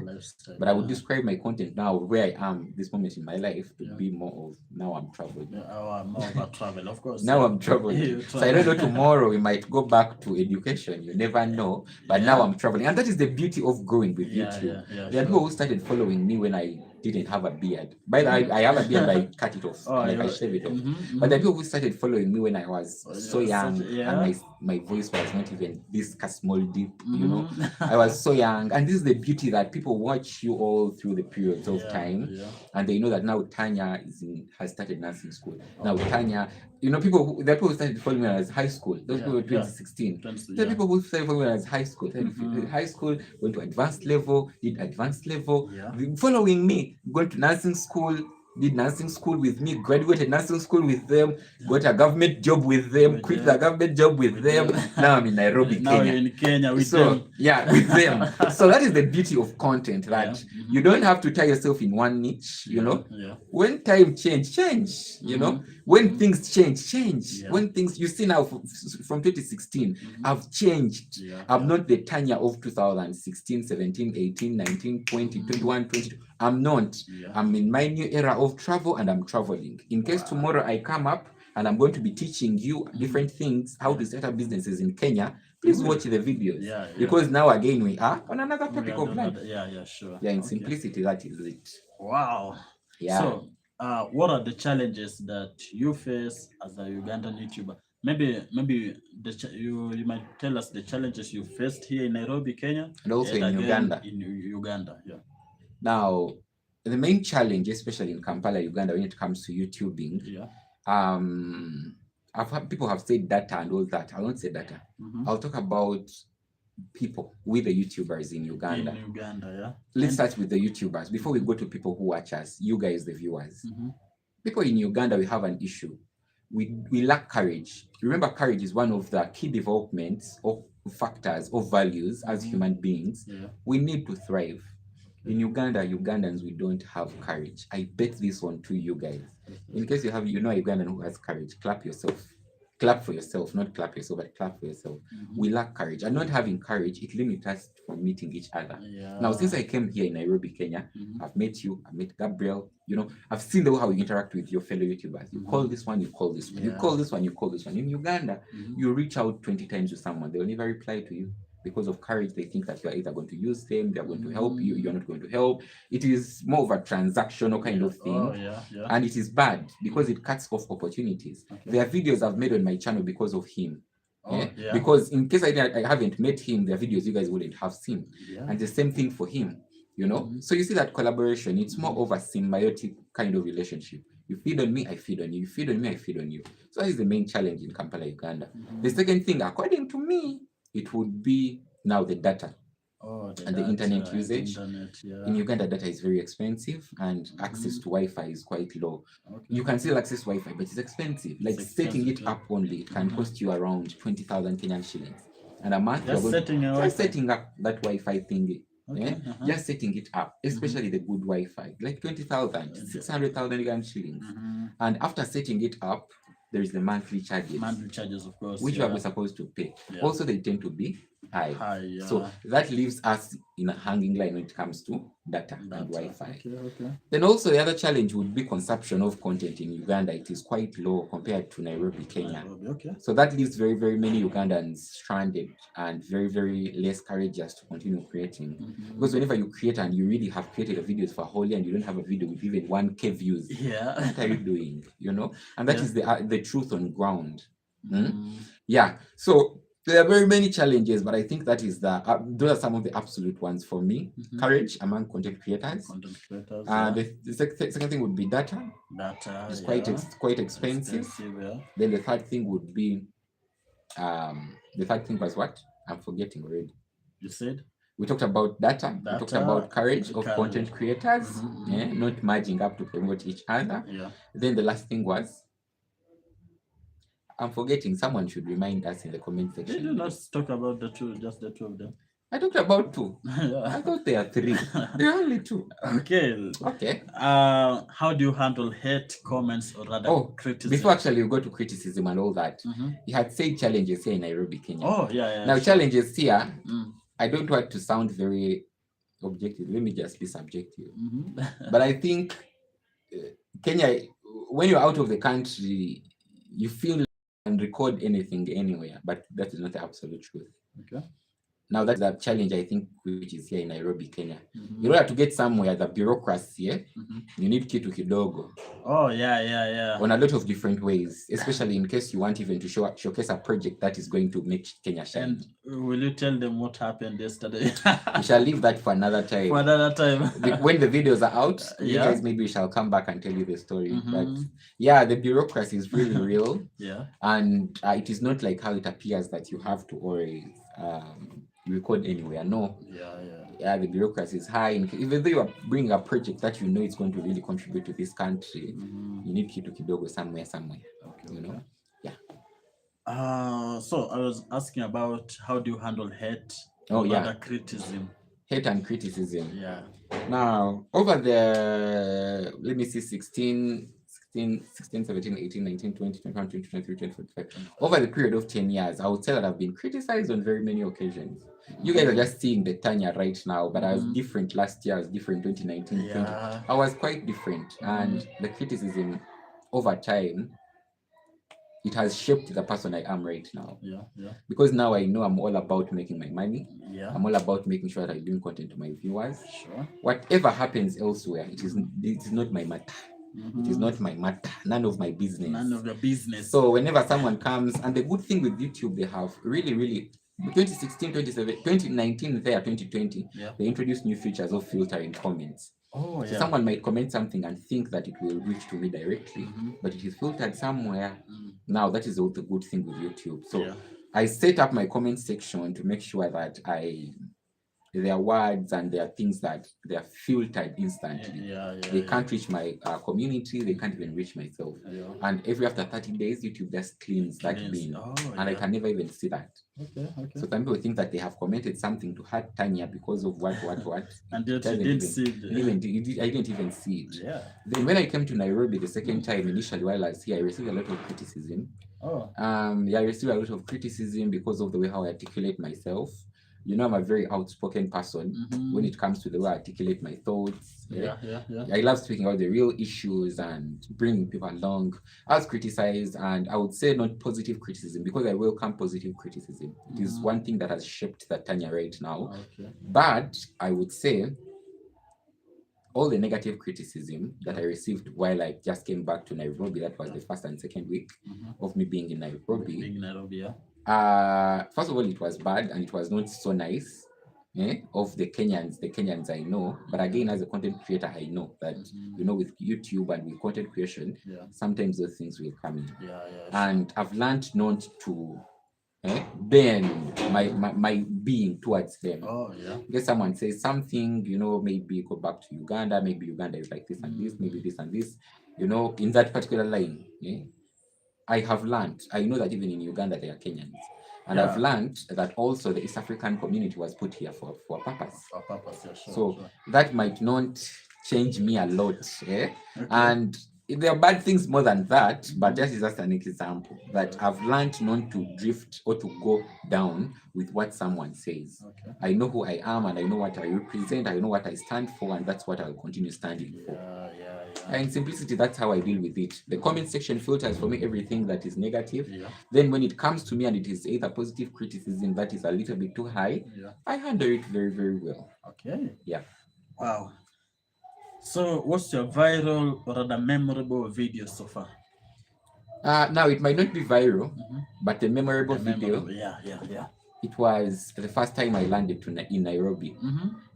But I would describe my content now, where I am this moment in my life, to be more of now I'm traveling. More of a travel, of course. Now I'm traveling. So I don't know, tomorrow we might go back to education. You never know. But now I'm traveling. And that is the beauty of growing with YouTube. There are people who started following me when I didn't have a beard. By the way, I have a beard, I cut it off, I shave it off. But the people who started following me when I was so young, and my voice was not even this small deep, I was so young. And this is the beauty, that people watch you all through the periods of time, and they know that now Tanya has started nursing school. Now Tanya, the people who started following me as high school, those people were 2016. The people who started following me as high school, went to advanced level, did advanced level, following me, going to nursing school, did nursing school with me, graduated nursing school with them, got a government job with them, quit the government job with them. Now I'm in Nairobi, Kenya. Now you're in Kenya with them. Yeah, with them. So that is the beauty of content, that you don't have to tie yourself in one niche, When time change, when things change. When things, you see now from 2016, I've changed. I'm not the Tanya of 2016, 17, 18, 19, 20, 21, 22. I'm not. I'm in my new era of travel, and I'm traveling. In case tomorrow I come up and I'm going to be teaching you different things, how to set up businesses in Kenya, please watch the videos. Because now again we are on another topic of life. Sure. In simplicity, that is it. Wow. So what are the challenges that you face as a Ugandan YouTuber? Maybe you might tell us the challenges you faced here in Nairobi, Kenya, and also in Uganda. Now, the main challenge, especially in Kampala, Uganda, when it comes to YouTubing, people have said data and all that. I won't say data. I'll talk about people with the YouTubers in Uganda. In Uganda, Let's start with the YouTubers before we go to people who watch us, you guys, the viewers. People in Uganda, we have an issue. We lack courage. Remember, courage is one of the key developments of factors of values as human beings. We need to thrive. In Uganda, Ugandans, we don't have courage. I bet this one to you guys. In case you have, a Ugandan who has courage, clap yourself. Clap for yourself, not clap yourself, but clap for yourself. We lack courage. And not having courage, it limits us from meeting each other. Now, since I came here in Nairobi, Kenya, I've met you, I've met Gabriel, I've seen how you interact with your fellow YouTubers. You call this one, you call this one. You call this one, you call this one. In Uganda, you reach out 20 times to someone. They'll never reply to you. Because of courage, they think that you're either going to use them, they're going to help you, you're not going to help. It is more of a transactional kind of thing. And it is bad because it cuts off opportunities. There are videos I've made on my channel because of him. Because in case I haven't met him, the videos you guys wouldn't have seen. Yeah. And the same thing for him, you know. So you see that collaboration, it's more of a symbiotic kind of relationship. You feed on me, I feed on you. You feed on me, I feed on you. So that is the main challenge in Kampala, Uganda. The second thing, according to me, it would be now the data. And the internet usage. In Uganda, data is very expensive and access to Wi-Fi is quite low. You can still access Wi-Fi, but it's expensive. Like setting it up only, it can cost you around 20,000 Kenyan shillings. And a month, Just setting up that Wi-Fi thingy. Just setting it up, especially the good Wi-Fi, like 20,000, 600,000 Kenyan shillings. And after setting it up, there is the monthly charges. Monthly charges, of course. Which are we supposed to pay? Also, they tend to be high. So that leaves us in a hanging line when it comes to data and Wi-Fi. Then also the other challenge would be consumption of content in Uganda. It is quite low compared to Nairobi, Kenya. So that leaves very, very many Ugandans stranded and very, very less courageous to continue creating. Because whenever you create and you really have created a video for a whole year and you don't have a video with even 1K views, what are you doing? You know? And that is the truth on ground. So there are very many challenges, but I think that is those are some of the absolute ones for me. Courage among content creators. The second thing would be data. It's quite expensive. Then the third thing would be the third thing was what? I'm forgetting already. You said? We talked about data. We talked about courage of content creators. Not merging up to promote each other. Then the last thing was, I'm forgetting. Someone should remind us in the comment section. Did you not talk about just the two of them? I talked about two. I thought there are three. There are only two. Okay. How do you handle hate comments or rather criticism? Before actually we go to criticism and all that, you had said challenges here in Nairobi, Kenya. Now challenges here, I don't want to sound very objective. Let me just be subjective. But I think Kenya, when you're out of the country, you feel and record anything anywhere, but that is not the absolute truth. Now that's the challenge I think which is here in Nairobi, Kenya. In order to get somewhere, the bureaucracy, you need kitu kidogo. On a lot of different ways, especially in case you want even to showcase a project that is going to make Kenya shine. And will you tell them what happened yesterday? We shall leave that for another time. When the videos are out, you guys maybe we shall come back and tell you the story. But the bureaucracy is really real. And it is not like how it appears that you have to always record anywhere. No. The bureaucracy is high. Even though you are bringing a project that you know it's going to really contribute to this country, you need kitu kidogo somewhere. You know? So I was asking about how do you handle hate? Criticism. Hate and criticism. Now, over the, let me see, 16, 17, 18, 19, 20, 21, 22, 23, 24, 25. Over the period of 10 years, I would say that I've been criticized on very many occasions. You guys are just seeing the Tanya right now, but I was different last year, I was different 2019, 20. I was quite different. And the criticism over time, it has shaped the person I am right now. Because now I know I'm all about making my money. I'm all about making sure that I'm doing content to my viewers. Whatever happens elsewhere, it is not my matter. It is not my matter. None of my business. None of your business. So whenever someone comes, and the good thing with YouTube, they have really 2016, 2019 there, 2020, they introduced new features of filtering comments. So someone might comment something and think that it will reach to me directly, but it is filtered somewhere. Now that is the good thing with YouTube. So I set up my comment section to make sure that there are words and there are things that they are filtered instantly. They can't reach my community, they can't even reach myself. And every after 30 days, YouTube just cleans that bin. And I can never even see that. So some people think that they have commented something to hurt Tanya because of what. And you didn't see it. I didn't even see it. Then when I came to Nairobi the second time, initially while I was here, I received a lot of criticism. I received a lot of criticism because of the way how I articulate myself. You know, I'm a very outspoken person when it comes to the way I articulate my thoughts. I love speaking about the real issues and bringing people along. I was criticized, and I would say not positive criticism, because I welcome positive criticism. It is one thing that has shaped the Tanya right now. But I would say all the negative criticism that I received while I just came back to Nairobi, that was the first and second week of me being in Nairobi. First of all, it was bad and it was not so nice. Of the Kenyans I know, but again, as a content creator, I know that with YouTube and with content creation, sometimes those things will come in. And I've learned not to bend my being towards them. If someone says something, maybe go back to Uganda, maybe Uganda is like this and this, maybe this and this, in that particular line. I have learned, I know that even in Uganda there are Kenyans. And I've learned that also the East African community was put here for a purpose. So that might not change me a lot. And there are bad things more than that, but that is just an example that I've learned not to drift or to go down with what someone says. I know who I am and I know what I represent, I know what I stand for, and that's what I'll continue standing for. In simplicity, that's how I deal with it. The comment section filters for me everything that is negative. Then when it comes to me and it is either positive criticism that is a little bit too high, I handle it very, very well. Yeah. Wow. So what's your viral or rather memorable video so far? Now it might not be viral, but the memorable video. It was the first time I landed in Nairobi.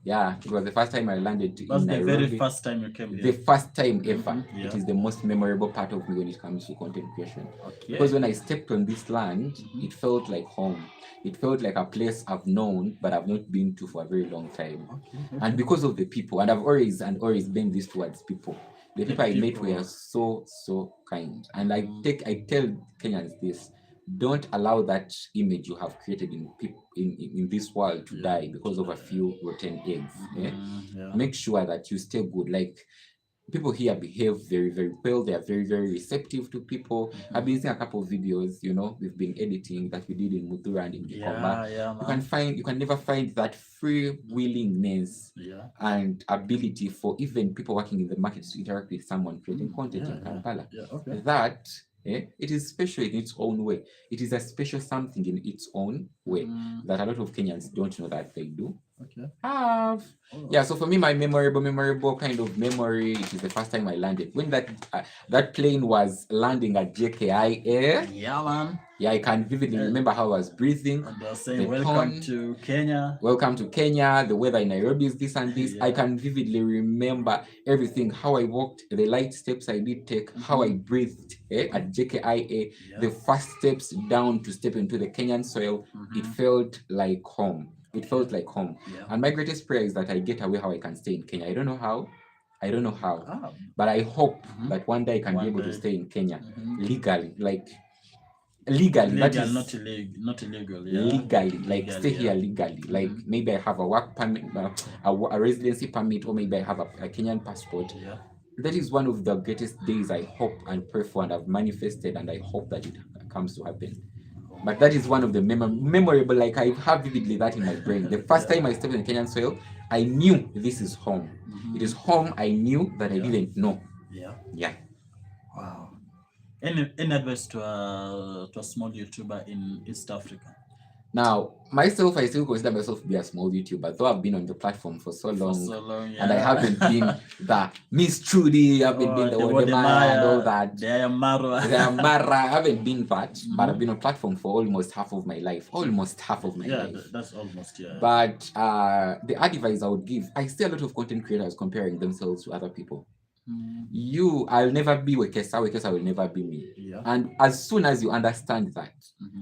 Yeah, it was the first time I landed in Nairobi. The very first time you came here? The first time ever. It is the most memorable part of me when it comes to content creation. Because when I stepped on this land, it felt like home. It felt like a place I've known, but I've not been to for a very long time. And because of the people, and I've always been this towards people. The people I met were so kind. And I tell Kenyans this. Don't allow that image you have created in this world to die because of a few rotten eggs. Make sure that you stay good. Like, people here behave very, very well. They are very, very receptive to people. I've been seeing a couple of videos, we've been editing that we did in Mudura and in Gikomba. You can never find that free willingness and ability for even people working in the market to interact with someone creating content in Kampala. That it is special in its own way. It is a special something in its own way that a lot of Kenyans don't know that they do. So for me, my memorable kind of memory, it is the first time I landed. When that plane was landing at JKIA. I can vividly remember how I was breathing. And they were saying, welcome to Kenya. Welcome to Kenya. The weather in Nairobi is this and this. I can vividly remember everything, how I walked, the light steps I did take, how I breathed at JKIA, the first steps down to step into the Kenyan soil. It felt like home. And my greatest prayer is that I get away how I can stay in Kenya. I don't know how, but I hope that one day I can be able to stay in Kenya legally, not illegal. Legally, like stay here legally. Like maybe I have a work permit, a residency permit, or maybe I have a Kenyan passport. That is one of the greatest days I hope and pray for, and I've manifested, and I hope that it comes to happen. But that is one of the memorable, like I have vividly that in my brain. The first time I stepped in Kenyan soil, I knew this is home. It is home I knew that I didn't know. Wow. Any advice to a small YouTuber in East Africa? Now, myself, I still consider myself to be a small YouTuber, though I've been on the platform for so long, and I haven't been the Miss Trudy, I haven't been the Wodemaya and all that. The Mara. I haven't been that, but I've been on platform for almost half of my life. Yeah, that's almost, But the advice I would give, I see a lot of content creators comparing themselves to other people. I'll never be Wekesa will never be me. And as soon as you understand that,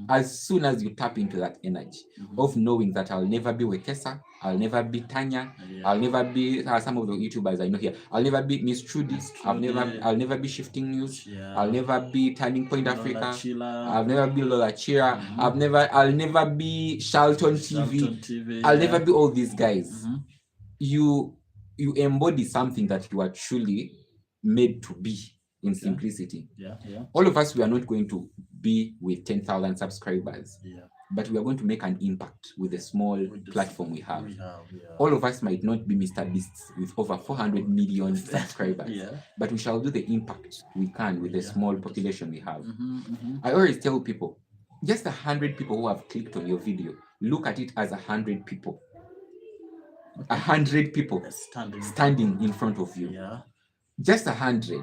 as soon as you tap into that energy of knowing that I'll never be Wekesa, I'll never be Tanya, I'll never be some of the YouTubers I know here, I'll never be Miss Trudy, I'll never be Shifting News, I'll never be Turning Point Africa, I'll never be Lola Chira, I'll never be Charlton TV, I'll never be all these guys. You embody something that you are truly made to be in simplicity. All of us, we are not going to be with 10,000 subscribers, but we are going to make an impact with the small platform we have. All of us might not be Mr. Beasts with over 400 million subscribers, but we shall do the impact we can with the small population we have. I always tell people, just 100 people who have clicked on your video, look at it as 100 people. 100 people standing in front of you. Just 100.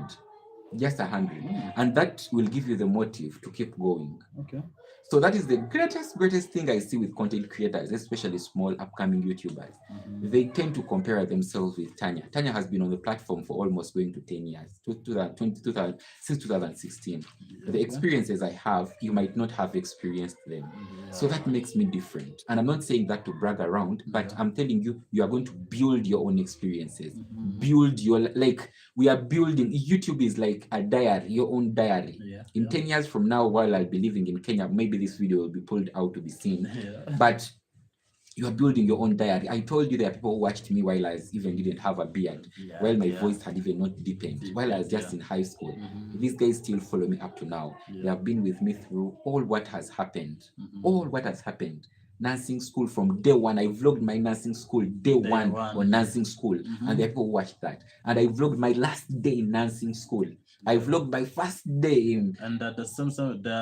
just 100, and that will give you the motive to keep going. Okay. So that is the greatest thing I see with content creators, especially small upcoming YouTubers. They tend to compare themselves with Tanya. Tanya has been on the platform for almost going to 10 years, 2020, since 2016. The experiences I have, you might not have experienced them. So that makes me different. And I'm not saying that to brag around, but I'm telling you, you are going to build your own experiences. Build your, like, we are building, YouTube is like a diary, your own diary. In 10 years from now, while I'll be living in Kenya, maybe this video will be pulled out to be seen. But you are building your own diary. I told you there are people who watched me while I even didn't have a beard, while my voice had even not deepened, while I was just in high school. These guys still follow me up to now. They have been with me through all what has happened. All what has happened. Nursing school from day one. I vlogged my nursing school day one on nursing school, and there are people who watched that. And I vlogged my last day in nursing school. I vlogged my first day in. And there are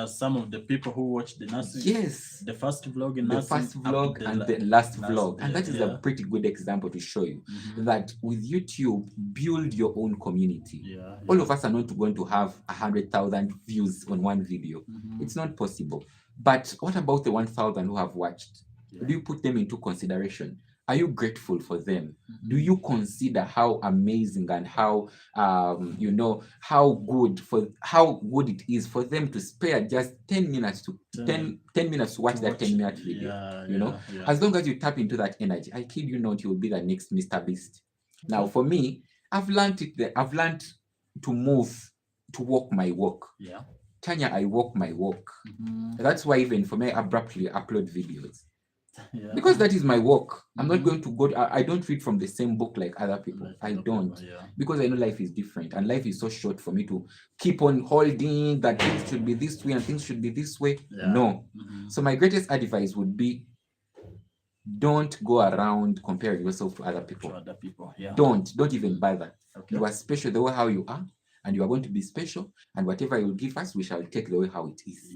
some of the people who watch the nursing. Yes. The first vlog in the nursing. First vlog and the last vlog. And that is a pretty good example to show you that with YouTube, build your own community. All of us are not going to have 100,000 views on one video. It's not possible. But what about the 1,000 who have watched? Do you put them into consideration? Are you grateful for them? Do you consider how amazing and how how good it is for them to spare just 10 minutes to 10 minutes to watch that 10-minute video? As long as you tap into that energy, I kid you not, you will be the next Mr. Beast. Now, for me, I've learned to move, to walk my walk. Tanya, I walk my walk. That's why even for me, I abruptly upload videos. Because that is my work. I'm not going to go. I don't read from the same book like other people. I don't. Because I know life is different and life is so short for me to keep on holding that things should be this way and things should be this way. No. So my greatest advice would be, don't go around comparing yourself to other people. Don't even bother. You are special the way how you are, and you are going to be special, and whatever you give us, we shall take the way how it is.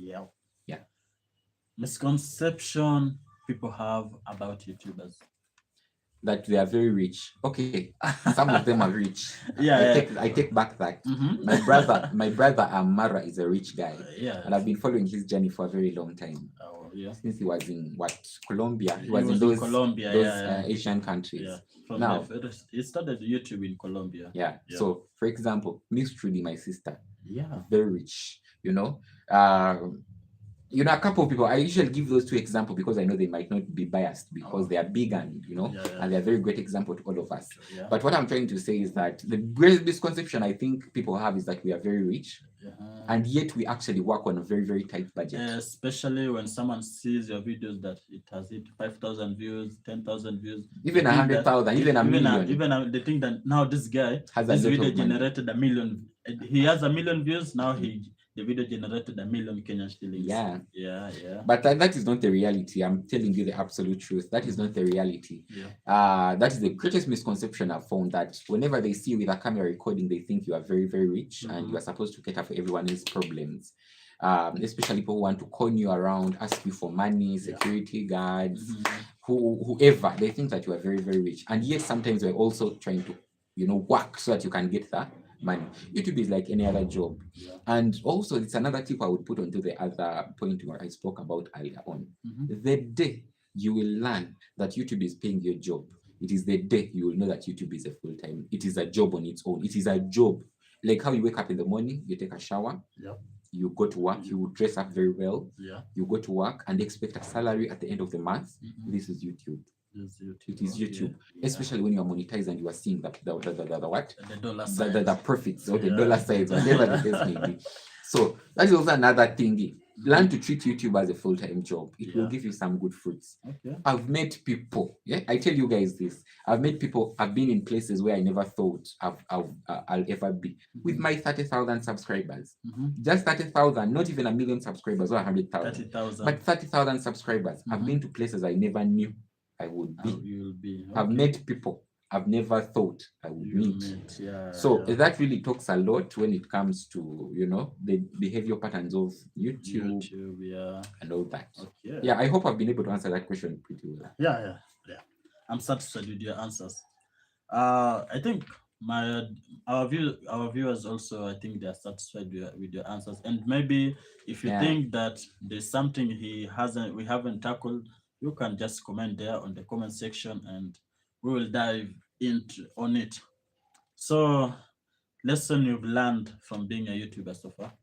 Misconception people have about YouTubers. That they are very rich. Okay, some of them are rich. I take back that. My brother Amara is a rich guy. And I've been following his journey for a very long time. Since he was in Colombia. He was in those Asian countries. Now he started YouTube in Colombia. So for example, Miss Trudy, my sister, very rich. A couple of people, I usually give those two examples because I know they might not be biased because they are big and, and they're a very great example to all of us. But what I'm trying to say is that the greatest misconception I think people have is that we are very rich, and yet we actually work on a very, very tight budget. Especially when someone sees your videos that it has hit 5,000 views, 10,000 views, even 100,000, even a million. Even they think that now this guy, this video generated 1 million. He has 1 million views, now the video generated 1 million Kenyan shillings. But that is not the reality. I'm telling you the absolute truth. That is not the reality. That is the greatest misconception I've found, that whenever they see you with a camera recording, they think you are very, very rich and you are supposed to cater for everyone else's problems. Especially people who want to con you around, ask you for money, security guards, whoever. They think that you are very, very rich. And yet sometimes we're also trying to, work so that you can get that money. YouTube is like any other job. And also it's another tip I would put onto the other point where I spoke about earlier on. The day you will learn that YouTube is paying your job, it is the day you will know that YouTube is a full-time. It is a job on its own. It is a job. Like how you wake up in the morning, you take a shower, you go to work, you dress up very well, you go to work and expect a salary at the end of the month. This is YouTube. It is YouTube, especially when you are monetized and you are seeing the profits or the dollar signs, whatever the case may be. So that is also another thing. Learn to treat YouTube as a full-time job. It will give you some good fruits. I've met people. I tell you guys this. I've met people. I've been in places where I never thought I'll ever be. With my 30,000 subscribers, just 30,000, not even 1 million subscribers or 100,000, but 30,000 subscribers. I've been to places I never knew I would be. I've met people I've never thought I would meet. So that really talks a lot when it comes to, the behavior patterns of YouTube and all that. I hope I've been able to answer that question pretty well. I'm satisfied with your answers. I think my our viewers also, I think they are satisfied with your answers. And maybe if you Yeah. think that there's something we haven't tackled, you can just comment there on the comment section, and we will dive into on it. So, lesson you've learned from being a YouTuber so far?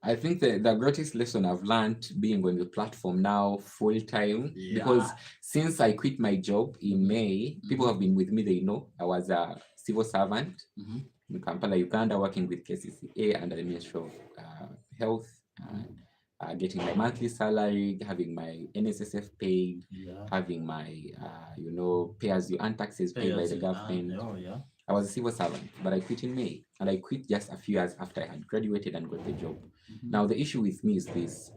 I think the greatest lesson I've learned being on the platform now full time, because Yeah. since I quit my job in May, people have been with me, they know I was a civil servant in Kampala, Uganda, working with KCCA under the Ministry of Health, getting my monthly salary, having my NSSF paid, having my, pay as you earn taxes paid by the government. Yeah. I was a civil servant, but I quit in May, and I quit just a few years after I had graduated and got the job. Now, the issue with me is this: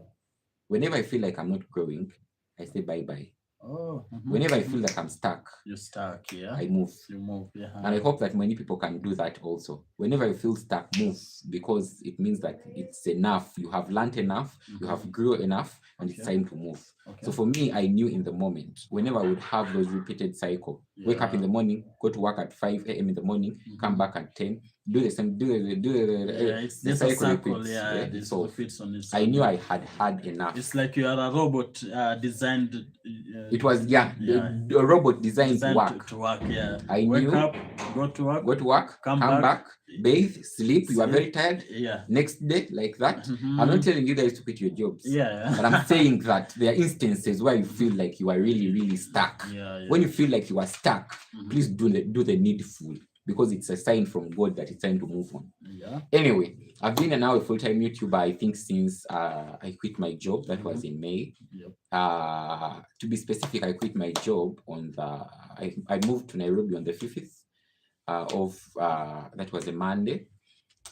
whenever I feel like I'm not growing, I say bye bye. Oh. Whenever I feel like I'm stuck, You're stuck, yeah. I move. You move, yeah. And I hope that many people can do that also. Whenever you feel stuck, move, because it means that it's enough. You have learned enough, you have grew enough, and it's time to move. So for me, I knew in the moment, whenever I would have those repeated cycle, wake up in the morning, go to work at 5 a.m. in the morning, come back at 10, do the same, it's the cycle repeats. yeah, it's all. Repeats on its I own. knew I had enough. It's like you are a robot designed. It was the robot designed to work. To work, yeah. I Wake knew, up, go to work, come back, bathe, sleep. You are very tired. Yeah. Next day, like that. I'm not telling you guys to quit your jobs. Yeah. But I'm saying that there are instances where you feel like you are really, really stuck. Yeah. When you feel like you are stuck, please do the needful, because it's a sign from God that it's time to move on. Yeah. Anyway, I've been now a full-time YouTuber, I think, since I quit my job. That was in May. Yep. To be specific, I quit my job on I moved to Nairobi on the 5th of that was a Monday.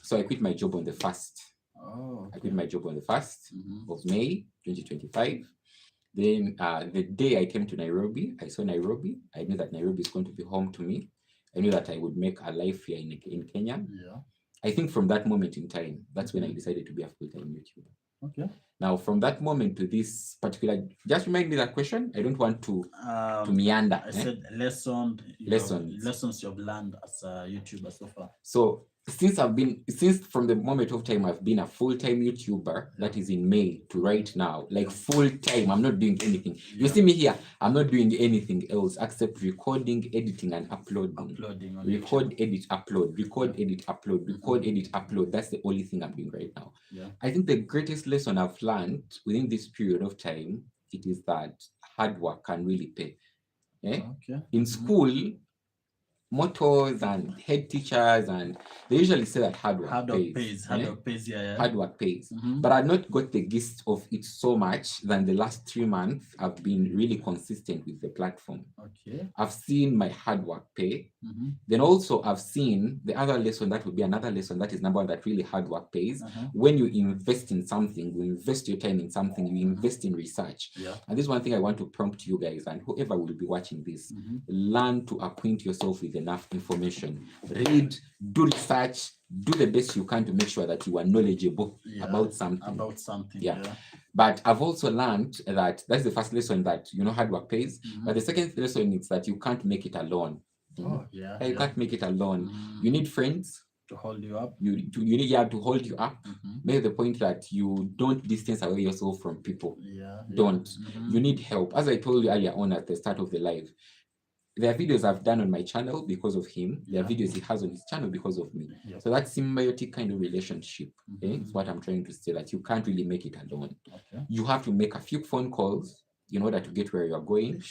So I quit my job on the 1st. Oh, okay. I quit my job on the 1st of May 2025. Then the day I came to Nairobi, I saw Nairobi. I knew that Nairobi is going to be home to me. I knew that I would make a life here in Kenya. Yeah. I think from that moment in time, that's when I decided to be a full-time YouTuber. Okay. Now, from that moment to this particular, just remind me that question. I don't want to meander. I said lessons you've learned as a YouTuber so far. So since from the moment of time I've been a full-time YouTuber, that is in May to right now, like full-time, I'm not doing anything. You see me here, I'm not doing anything else except recording, editing, and uploading. Record, edit, upload, record, edit, upload, record, edit, upload. That's the only thing I'm doing right now. Yeah. I think the greatest lesson I've learned within this period of time, it is that hard work can really pay. Okay. In school, motors and head teachers, and they usually say that hard work pays. Hard work pays. But I've not got the gist of it so much than the last 3 months I've been really consistent with the platform. Okay. I've seen my hard work pay. Then also I've seen the other lesson, that would be another lesson, that is number one, that really hard work pays. When you invest in something, you invest your time in something, you invest in research. Yeah. And this is one thing I want to prompt you guys, and whoever will be watching this, learn to acquaint yourself with enough information. Read, do research, do the best you can to make sure that you are knowledgeable about something. Yeah. But I've also learned that that's the first lesson, that hard work pays. But the second lesson is that you can't make it alone. You can't make it alone. You need friends to hold you up. You need to hold you up. Make the point that you don't distance away yourself from people. Don't. You need help. As I told you earlier on at the start of the live, there are videos I've done on my channel because of him. There are videos he has on his channel because of me. So that symbiotic kind of relationship is what I'm trying to say, that you can't really make it alone. You have to make a few phone calls in order to get where you're going.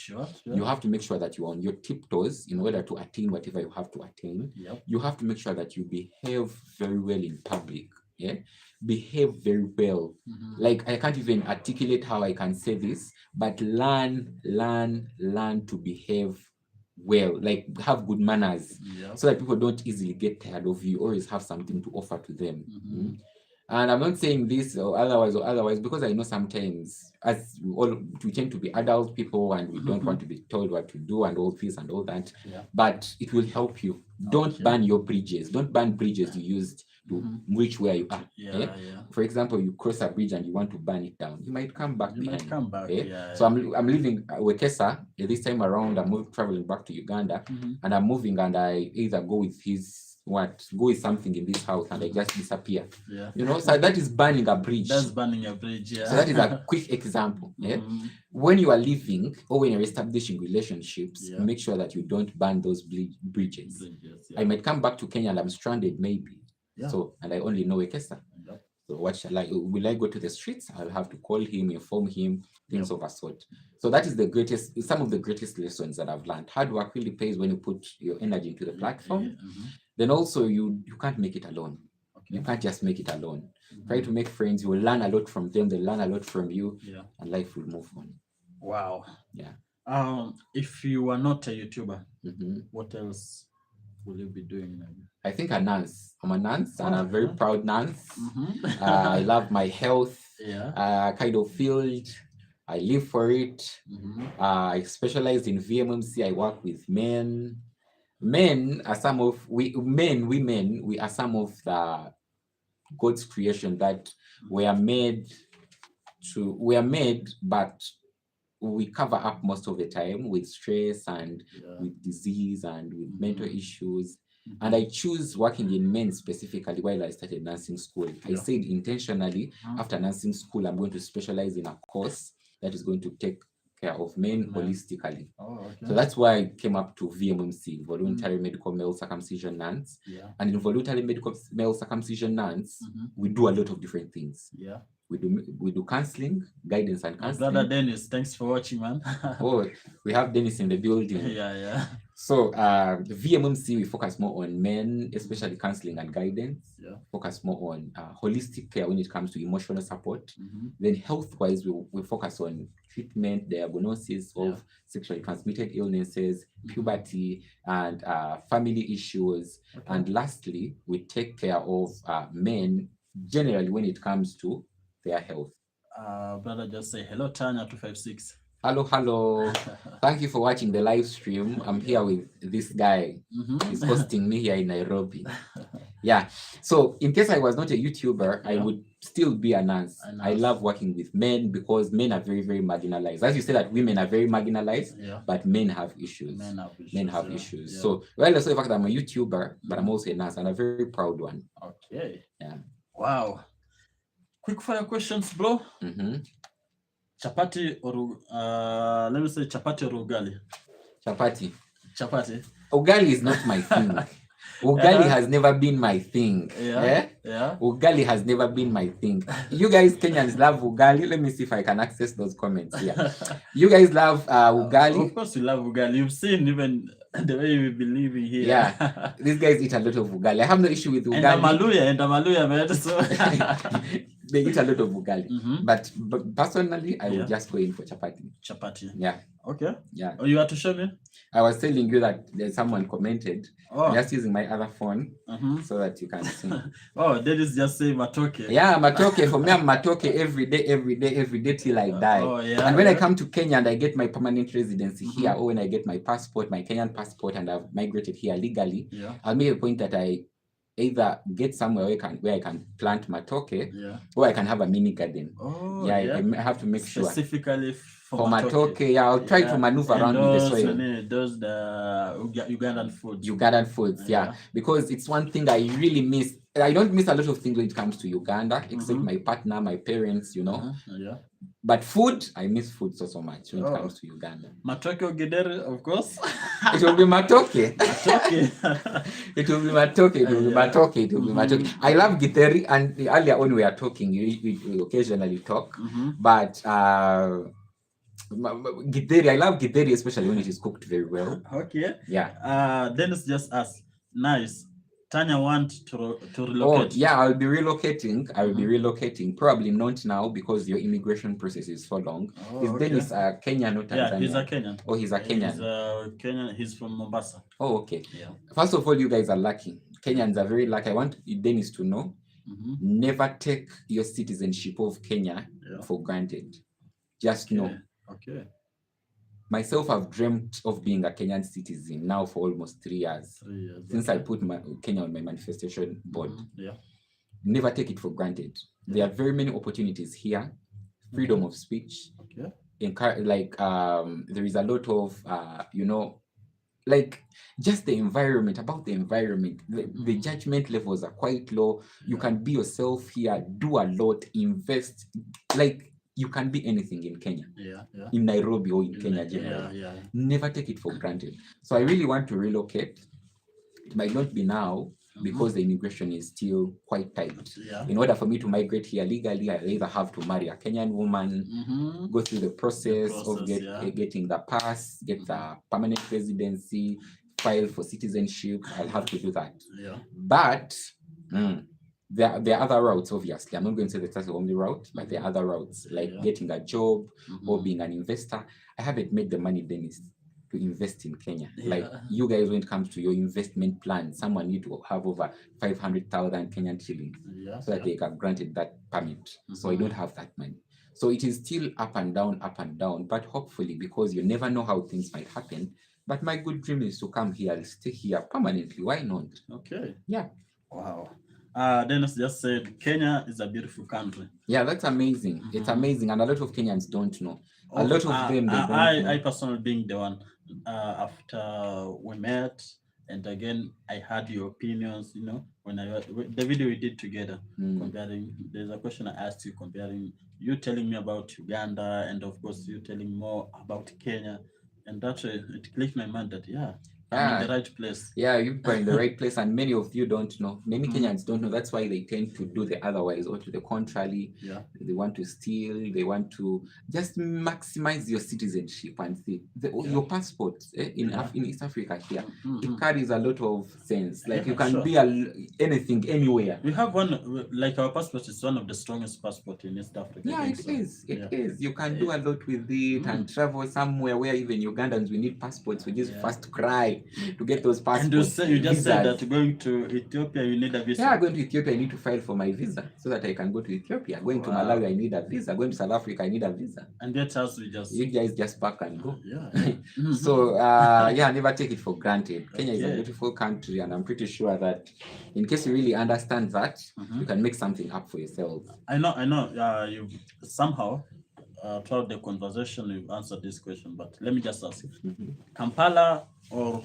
You have to make sure that you're on your tiptoes in order to attain whatever you have to attain. You have to make sure that you behave very well in public. Behave very well. Like, I can't even articulate how I can say this, but learn to behave well, like have good manners, so that people don't easily get tired of you, always have something to offer to them. And I'm not saying this or otherwise, because I know sometimes as we tend to be adult people and we don't want to be told what to do and all this and all that, but it will help you. Don't burn your bridges. Don't burn bridges you used to reach where you are. For example, you cross a bridge and you want to burn it down, you might come back behind. So I'm leaving Wekesa this time around. I'm traveling back to Uganda, and I'm moving, and I either go with go is something in this house and I just disappear. Yeah. You know, so that is burning a bridge. That's burning a bridge, yeah. So that is a quick example. Yeah. When you are living or when you're establishing relationships, make sure that you don't burn those bridges. I might come back to Kenya and I'm stranded, maybe. So, and I only know Ekesa. So what shall I, will I go to the streets? I'll have to call him, inform him, things of a sort. So that is some of the greatest lessons that I've learned. Hard work really pays when you put your energy into the platform. Then also you can't make it alone. You can't just make it alone. Try to make friends. You will learn a lot from them. They learn a lot from you, and life will move on. Wow. Yeah. If you are not a YouTuber, what else will you be doing? I think a nurse. I'm a nurse and a very proud nurse. I love my health kind of field. I live for it. I specialize in VMMC. I work with men. Men are some of women. We are some of the God's creation that we are made, but we cover up most of the time with stress and with disease and with mental issues. And I choose working in men specifically while I started nursing school. I said intentionally, after nursing school, I'm going to specialize in a course that is going to take care of men holistically. So that's why I came up to VMMC, voluntary medical male circumcision nuns. And in voluntary medical male circumcision nuns, we do a lot of different things. We do counseling, guidance and counseling. Brother Dennis, thanks for watching, man. Oh, we have Dennis in the building. So VMMC, we focus more on men, especially counseling and guidance. Focus more on holistic care when it comes to emotional support. Then health-wise, we focus on treatment, diagnosis of sexually transmitted illnesses, puberty, and family issues. And lastly, we take care of men generally when it comes to their health. Brother, just say hello, Tanya256. Hello. Thank you for watching the live stream. I'm here with this guy. He's hosting me here in Nairobi. Yeah. So in case I was not a YouTuber, I would still be a nurse. I love working with men because men are very, very marginalized. As you say that women are very marginalized, but men have issues. Men have issues. So well, also the fact that I'm a YouTuber, but I'm also a nurse and a very proud one. Okay. Yeah. Wow. Quick fire questions, bro. Chapati or let me say chapati or ugali? Chapati. Chapati. Ugali is not my thing. Ugali has never been my thing. Ugali has never been my thing. You guys Kenyans love ugali. Let me see if I can access those comments here. You guys love ugali. Of course we love ugali. You've seen even the way we've been living here. Yeah. These guys eat a lot of ugali. I have no issue with ugali. And Amaluya, man. So they eat a lot of ugali. But personally, I would just go in for chapati. Chapati. Yeah. Okay. Yeah. Oh, you have to show me? I was telling you that there's someone commented. I'm just using my other phone so that you can see. Oh, that is just say matoke. Yeah, matoke. For me, I'm matoke every day till I die. Oh, yeah. And when I come to Kenya and I get my permanent residency here, or when I get my passport, my Kenyan passport, and I've migrated here legally, I'll make a point that I either get somewhere where I can plant matoke, or I can have a mini garden. I have to make sure. Specifically for matoke, I'll try to maneuver around with the soil. Those the Ugandan foods. Ugandan foods, because it's one thing I really miss. I don't miss a lot of things when it comes to Uganda, except my partner, my parents, you know. But food, I miss food so much when it comes to Uganda. Matoke or gideri, of course. It will be matoke. Matoke. It will be matoke. It will be matoke. It will be matoke. I love githeri, and earlier when we are talking, we occasionally talk, but githeri, I love githeri, especially when it is cooked very well. Okay. Yeah. Dennis just asked, nice. Tanya want to relocate. Oh, yeah, I'll be relocating. I will be relocating. Probably not now because your immigration process is so long. Is Dennis a Kenyan or Tanzania? Yeah, he's a Kenyan. Oh, he's a Kenyan. He's a Kenyan. He's from Mombasa. Oh, okay. Yeah. First of all, you guys are lucky. Kenyans are very lucky. I want Dennis to know, never take your citizenship of Kenya for granted. Just know. Okay. Myself, I've dreamt of being a Kenyan citizen now for almost 3 years. Since I put Kenya on my manifestation board. Never take it for granted. There are very many opportunities here. Freedom of speech. There is a lot of, like just the environment, about the environment, the judgment levels are quite low. You can be yourself here, do a lot, invest, like you can be anything in Kenya, in Nairobi or in Kenya generally. Never take it for granted. So I really want to relocate. It might not be now because the immigration is still quite tight. In order for me to migrate here legally, I either have to marry a Kenyan woman, go through the process of getting the pass, get the permanent residency, file for citizenship. I'll have to do that. But there are other routes, obviously. I'm not going to say that's the only route, but there are other routes, like getting a job or being an investor. I haven't made the money, Dennis, to invest in Kenya. Like you guys, when it comes to your investment plan, someone need to have over 500,000 Kenyan shillings so that they can granted that permit. So I don't have that money. So it is still up and down, but hopefully, because you never know how things might happen. But my good dream is to come here and stay here permanently. Why not? Okay. Yeah. Wow. Dennis just said Kenya is a beautiful country. Yeah, that's amazing. It's amazing, and a lot of Kenyans don't know. A lot of them, they don't know. I personally being the one, after we met, and again, I heard your opinions, when the video we did together, comparing, there's a question I asked you, comparing you telling me about Uganda, and of course, you telling more about Kenya, and that it clicked my mind that, I'm in the right place. Yeah, you are in the right place, and many of you don't know. Many Kenyans don't know. That's why they tend to do the otherwise, or to the contrary. They want to steal. They want to just maximize your citizenship and see your passport in East Africa here. It carries a lot of sense. Like you can be anything, anywhere. We have one, like our passport is one of the strongest passport in East Africa. Yeah, it is. It is. You can do a lot with it and travel somewhere where even Ugandans, we need passports. We just first cry to get those passports. And you just said that going to Ethiopia, you need a visa. Yeah, going to Ethiopia, I need to file for my visa so that I can go to Ethiopia. Going to Malawi, I need a visa. Going to South Africa, I need a visa. And that's how you guys just pack and go. Yeah. So, never take it for granted. Kenya is a beautiful country, and I'm pretty sure that in case you really understand that, you can make something up for yourself. I know. You somehow, throughout the conversation, you've answered this question, but let me just ask: Kampala or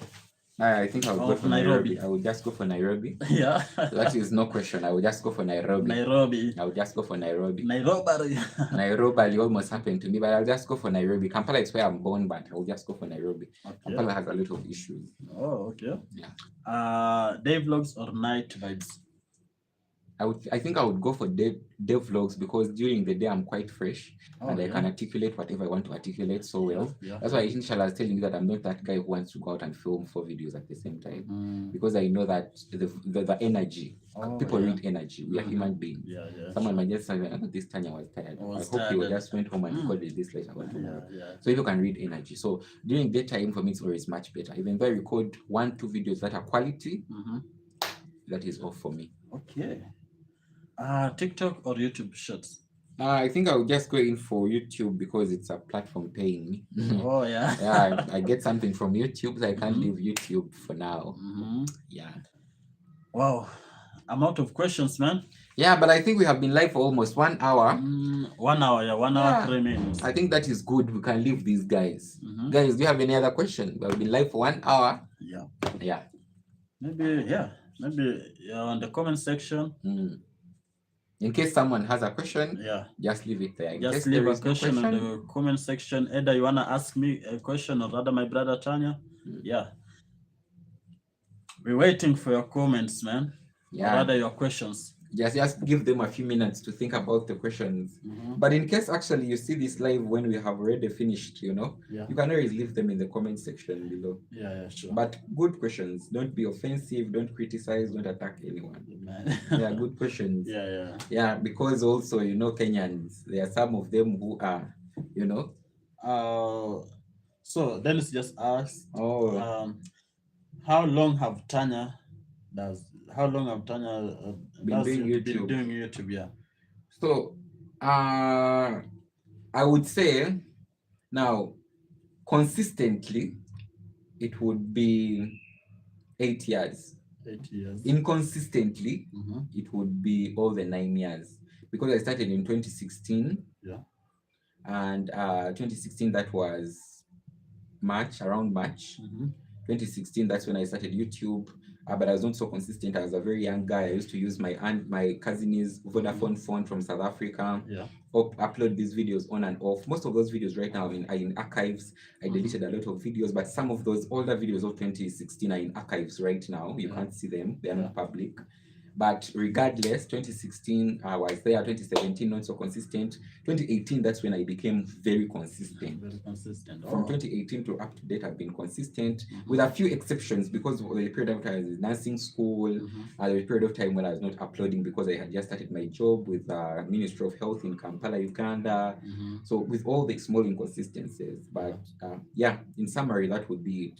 I think I would go for Nairobi. I would just go for Nairobi. Yeah. So that is no question. I would just go for Nairobi. I would just go for Nairobi. Nairobi almost happened to me, but I'll just go for Nairobi. Kampala is where I'm born, but I will just go for Nairobi. Okay. Kampala has a lot of issues. Oh, okay. Yeah. Day vlogs or night vibes? I think I would go for day vlogs, because during the day I'm quite fresh and I can articulate whatever I want to articulate so well. That's why initially I was telling you that I'm not that guy who wants to go out and film 4 videos at the same time, because I know that the energy, people read energy. We are human beings. Someone might just say, this Tanya was tired. I hope you just went home and recorded this later on tomorrow. So you can read energy. So during daytime for me it's always much better. Even though I record 1-2 videos that are quality, that is all for me. Okay. TikTok or YouTube Shorts? I think I would just go in for YouTube because it's a platform paying me. Oh, yeah. Yeah, I get something from YouTube, so I can't leave YouTube for now. Yeah. Wow. I'm out of questions, man. Yeah, but I think we have been live for almost 1 hour. 1 hour, 1 hour, 3 minutes. I think that is good. We can leave these guys. Guys, do you have any other question? We've been live for 1 hour. Yeah. Maybe on the comment section. In case someone has a question, just leave it there. Just leave a question in the comment section. Either you want to ask me a question or rather my brother Tanya. Yeah. We're waiting for your comments, man. Or rather your questions. Just give them a few minutes to think about the questions. But in case actually you see this live when we have already finished, you can always leave them in the comment section below. Yeah, sure. But good questions. Don't be offensive. Don't criticize. Don't attack anyone. Yeah, good questions. Yeah, because also, Kenyans, there are some of them who are, So Dennis just asked, how long have Tanya been doing YouTube? Yeah. So, I would say now, consistently, it would be 8 years. 8 years. Inconsistently, it would be all the 9 years, because I started in 2016. Yeah. And 2016, that was around March. 2016, that's when I started YouTube. But I was not so consistent. I was a very young guy. I used to use my cousin's Vodafone phone from South Africa. Yeah. Upload these videos on and off. Most of those videos right now are in archives. I deleted a lot of videos, but some of those older videos of 2016 are in archives right now. You can't see them; they are not public. But regardless, 2016 I was there. 2017 not so consistent. 2018, that's when I became very consistent. Very consistent. From 2018 to up to date, I've been consistent with a few exceptions because of the period of time I was in nursing school. There was a period of time when I was not uploading because I had just started my job with the Ministry of Health in Kampala, Uganda. So with all the small inconsistencies, but yeah, in summary, that would be it.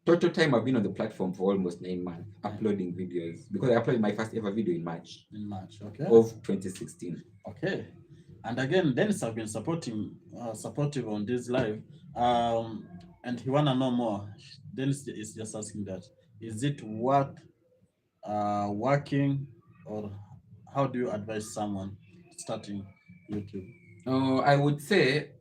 Total time I've been on the platform for almost 9 months uploading videos because I uploaded my first ever video in March. Okay. Of 2016. Okay. And again, Dennis have been supportive on this live. And he wanna know more. Dennis is just asking that. Is it worth working, or how do you advise someone starting YouTube? I would say,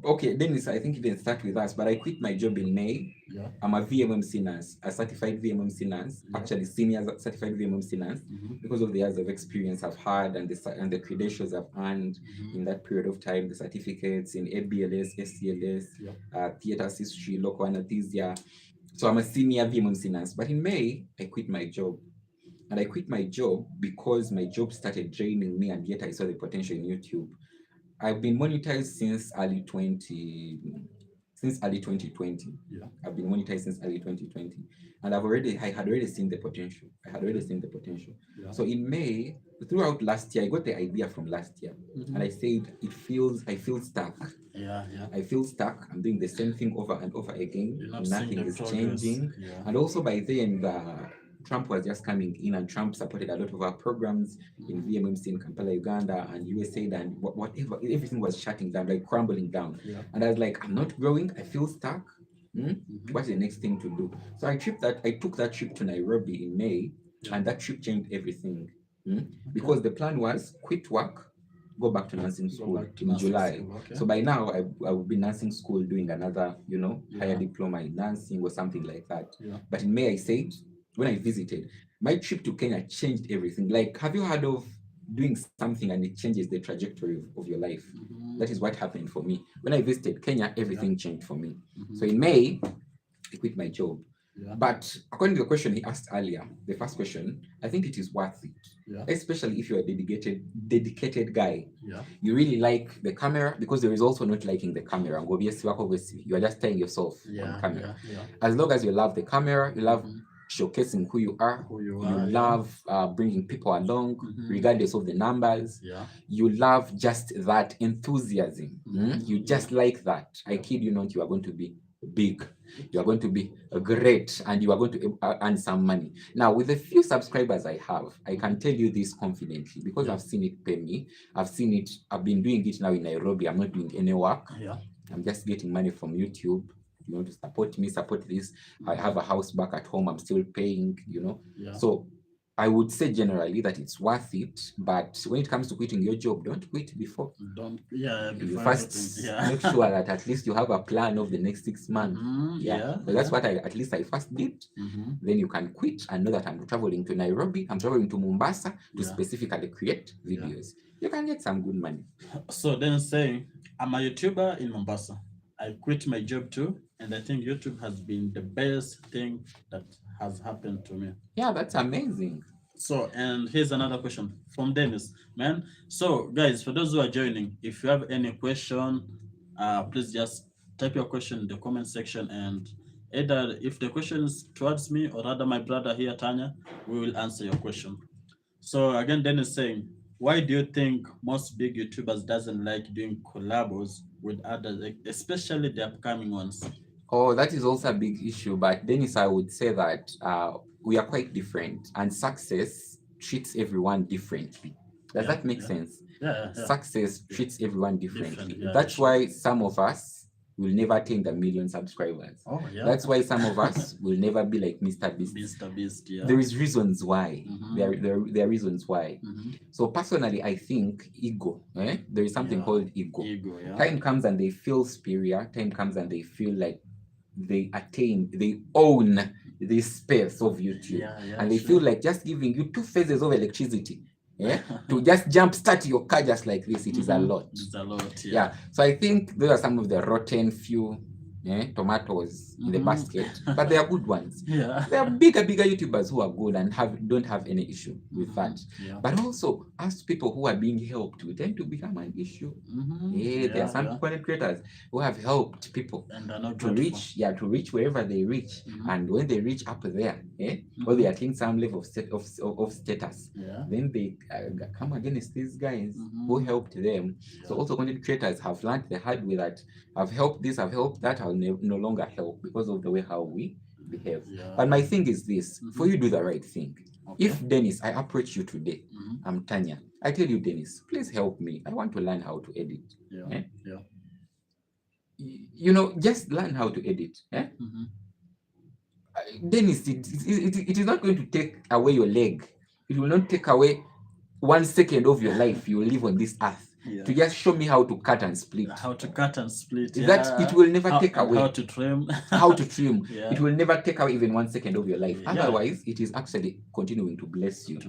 okay, Dennis, I think you didn't start with us, but I quit my job in May. Yeah. I'm a VMMC nurse, a certified VMMC nurse, actually senior certified VMMC nurse, because of the years of experience I've had and the credentials I've earned in that period of time, the certificates in ABLS, SCLS, theater history, local anesthesia. So I'm a senior VMMC nurse. But in May, I quit my job. And I quit my job because my job started draining me, and yet I saw the potential in YouTube. I've been monetized since early 2020. Yeah. I've been monetized since early 2020, and I had already seen the potential. Yeah. So in May, throughout last year, I got the idea from last year, and I said I feel stuck. Yeah. I feel stuck. I'm doing the same thing over and over again. Nothing is changing. Yeah. And also by then, Trump was just coming in, and Trump supported a lot of our programs in VMMC in Kampala, Uganda, and USAID, and whatever. Everything was shutting down, like crumbling down. Yeah. And I was like, I'm not growing. I feel stuck. What's the next thing to do? So I took that trip to Nairobi in May, and that trip changed everything. Because the plan was quit work, go back to nursing school in July. Okay. So by now I will be nursing school doing another, higher diploma in nursing or something like that. Yeah. But in May I said, when I visited, my trip to Kenya changed everything. Like, have you heard of doing something and it changes the trajectory of your life? That is what happened for me. When I visited Kenya, everything changed for me. So in May, I quit my job. Yeah. But according to the question he asked earlier, the first question, I think it is worth it. Yeah. Especially if you're a dedicated guy. Yeah. You really like the camera, because there is also not liking the camera. Obviously, you are just telling yourself on camera. Yeah. As long as you love the camera, you love showcasing who you are, you love bringing people along, regardless of the numbers. Yeah. You love just that enthusiasm. You just like that. I kid you not, you are going to be big, you are going to be great, and you are going to earn some money. Now, with the few subscribers I have, I can tell you this confidently, because I've seen it pay me. I've been doing it now in Nairobi. I'm not doing any work. I'm just getting money from YouTube. You want to support me, support this. I have a house back at home, I'm still paying, So I would say generally that it's worth it, but when it comes to quitting your job, don't quit before. You first make sure that at least you have a plan of the next 6 months. That's what I first did. Then you can quit and know that I'm traveling to Nairobi, I'm traveling to Mombasa to specifically create videos. You can get some good money. So then saying, I'm a YouTuber in Mombasa. I quit my job too, and I think YouTube has been the best thing that has happened to me. Yeah, that's amazing. So, and here's another question from Dennis, man. So, guys, for those who are joining, if you have any question, please just type your question in the comment section, and either if the question is towards me or rather my brother here, Tanya, we will answer your question. So again, Dennis saying, why do you think most big YouTubers doesn't like doing collabs with others, especially the upcoming ones? Oh, that is also a big issue. But Dennis, I would say that we are quite different, and success treats everyone differently. Does that make sense? Yeah. Success treats everyone differently. That's why some of us will never attain the 1 million subscribers. That's why some of us will never be like Mr. Beast. There is reasons why. There are reasons why. So personally, I think ego. There is something called ego. Time comes and they feel superior. Time comes and they feel like they own this space of YouTube. And they feel like just giving you 2 phases of electricity to just jump start your car just like this, it is a lot. It's a lot, yeah. So I think those are some of the rotten few tomatoes in the basket, but they are good ones. Yeah. There are bigger YouTubers who are good and don't have any issue with that. Yeah. But also, as people who are being helped, we tend to become an issue. There are some content creators who have helped people to reach wherever they reach, and when they reach up there, or they attain some level of status, then they come against these guys who helped them. So also content creators have learned the hard way that I've helped this, I've helped that, I'll no longer help because of the way how we behave. But my thing is this, for you do the right thing. If Dennis, I approach you today, I'm Tanya, I tell you, Dennis, please help me, I want to learn how to edit. You know, just learn how to edit. Dennis, it is not going to take away your leg. It will not take away 1 second of your life you will live on this earth to just show me how to cut and split. How to cut and split. That it will never take away. How to trim. How to trim. It will never take away even 1 second of your life. Otherwise, it is actually continuing to bless you.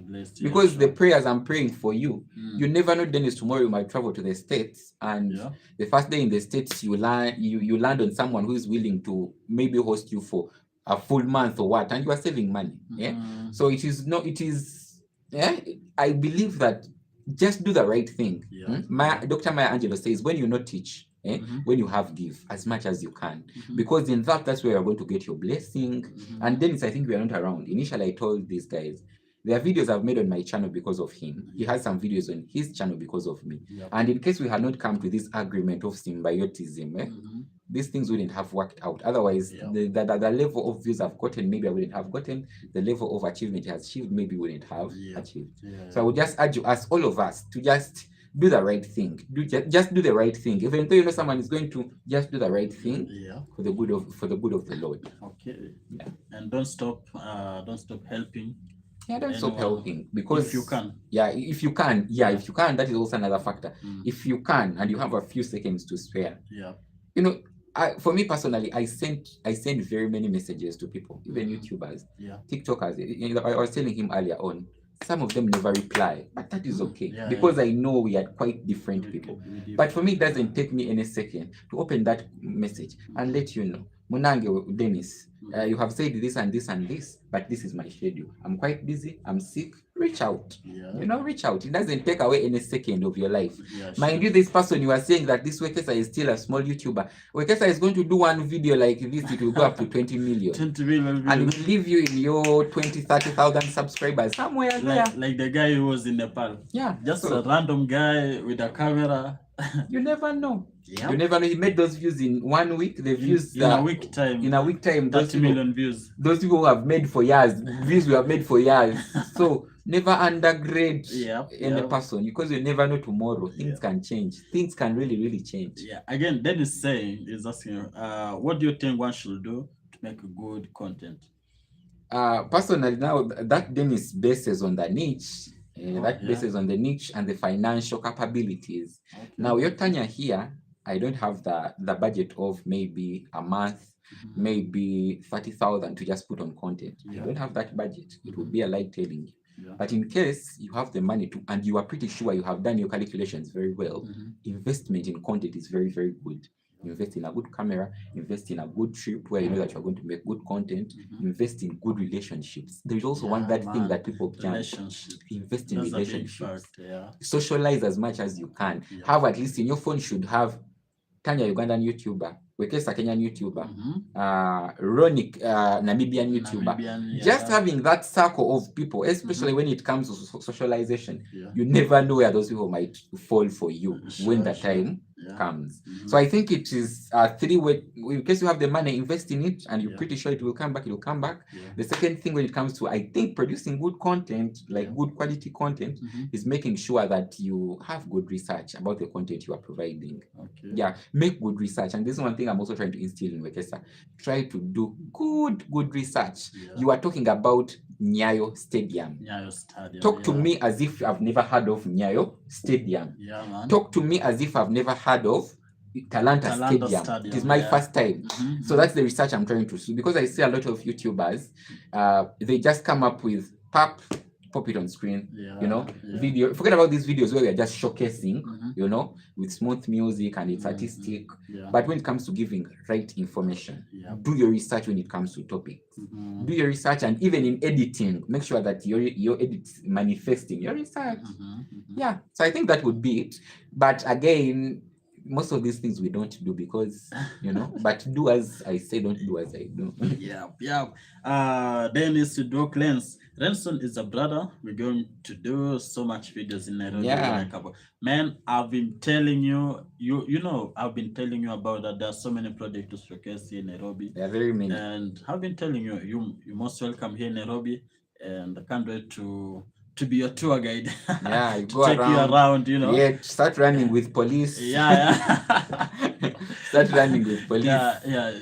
Because the prayers I'm praying for you, you never know, Dennis, tomorrow you might travel to the States, and the first day in the States you land on someone who is willing to maybe host you for a full month or what, and you are saving money. So I believe that just do the right thing. Dr. Maya Angelou says, when you not teach, when you have, give as much as you can, because in that's where you're going to get your blessing. And then I think we are not around. Initially, I told these guys, there are videos I've made on my channel because of him. He has some videos on his channel because of me. And in case we had not come to this agreement of symbiotism, these things wouldn't have worked out. Otherwise, the level of views I've gotten, maybe I wouldn't have gotten. The level of achievement he has achieved, maybe wouldn't have achieved. So I would just urge you, as all of us, to just do the right thing. Just do the right thing. Even though you know someone is going to, just do the right thing for the good of the Lord. Okay. And don't stop helping. Don't stop helping, because if you can. If you can, that is also another factor. If you can and you have a few seconds to spare. You know, for me personally, I send very many messages to people, even YouTubers, TikTokers. I was telling him earlier on, some of them never reply, but that is okay, because I know we are quite different people. But for me, it doesn't take me any second to open that message and let you know, Munange, Dennis, you have said this and this and this, but this is my schedule. I'm quite busy, I'm sick. Reach out. Reach out. It doesn't take away any second of your life. Mind you, this person you are saying that this Wekesa is still a small YouTuber. Wekesa is going to do one video like this, it will go up to 20 million. 20 million. And it will leave you in your 20,000-30,000 subscribers somewhere there. Like the guy who was in Nepal. Just a random guy with a camera. You never know. You never know. He made those views in 1 week. The views in a week time. In a week time, 30 million views. Those people who have made for years. Views we have made for years. So never undergrade any person, because you never know tomorrow. Things can change. Things can really change. Again, Dennis is asking, what do you think one should do to make good content? Personally, now that Dennis bases on the niche. Bases on the niche and the financial capabilities. Now, you're Tanya here, I don't have the budget of maybe a month, maybe 30,000 to just put on content. I don't have that budget. It would be a lie telling you. But in case you have the money to, and you are pretty sure you have done your calculations very well, investment in content is very good. Invest in a good camera, invest in a good trip where you know that you're going to make good content, invest in good relationships. There's also that thing that people can invest in relationships. Socialize as much as you can. Have at least in your phone should have Tanya Ugandan YouTuber, Wekesa Kenyan YouTuber, Ronick Namibian YouTuber. Just having that circle of people, especially when it comes to socialization, you never know where those people might fall for you when the time comes. So I think it is a three-way. In case you have the money, invest in it, and you're pretty sure it will come back. The second thing when it comes to, I think, producing good content, like good quality content, is making sure that you have good research about the content you are providing. Make good research. And this is one thing I'm also trying to instill in Wekesa. Try to do good research. You are talking about Nyayo Stadium. Talk to me as if I've never heard of Nyayo Stadium. Talk to me as if I've never heard of Talanta Stadium. It is my first time. So that's the research I'm trying to do, because I see a lot of YouTubers, they just come up with pop it on screen, video. Forget about these videos where we are just showcasing, with smooth music and it's artistic. But when it comes to giving right information, do your research when it comes to topics. Do your research, and even in editing, make sure that your edit manifesting your research. Yeah. So I think that would be it. But again, most of these things we don't do because, but do as I say, don't do as I do. Dennis to do cleanse. Renson is a brother. We're going to do so much videos in Nairobi. Man, I've been telling you, I've been telling you about that. There are so many projects to showcase here in Nairobi. There are very many. And I've been telling you, you're most welcome here in Nairobi, and I can't wait to be your tour guide. Yeah, to take you around, Yeah, start running with police. Start running with police.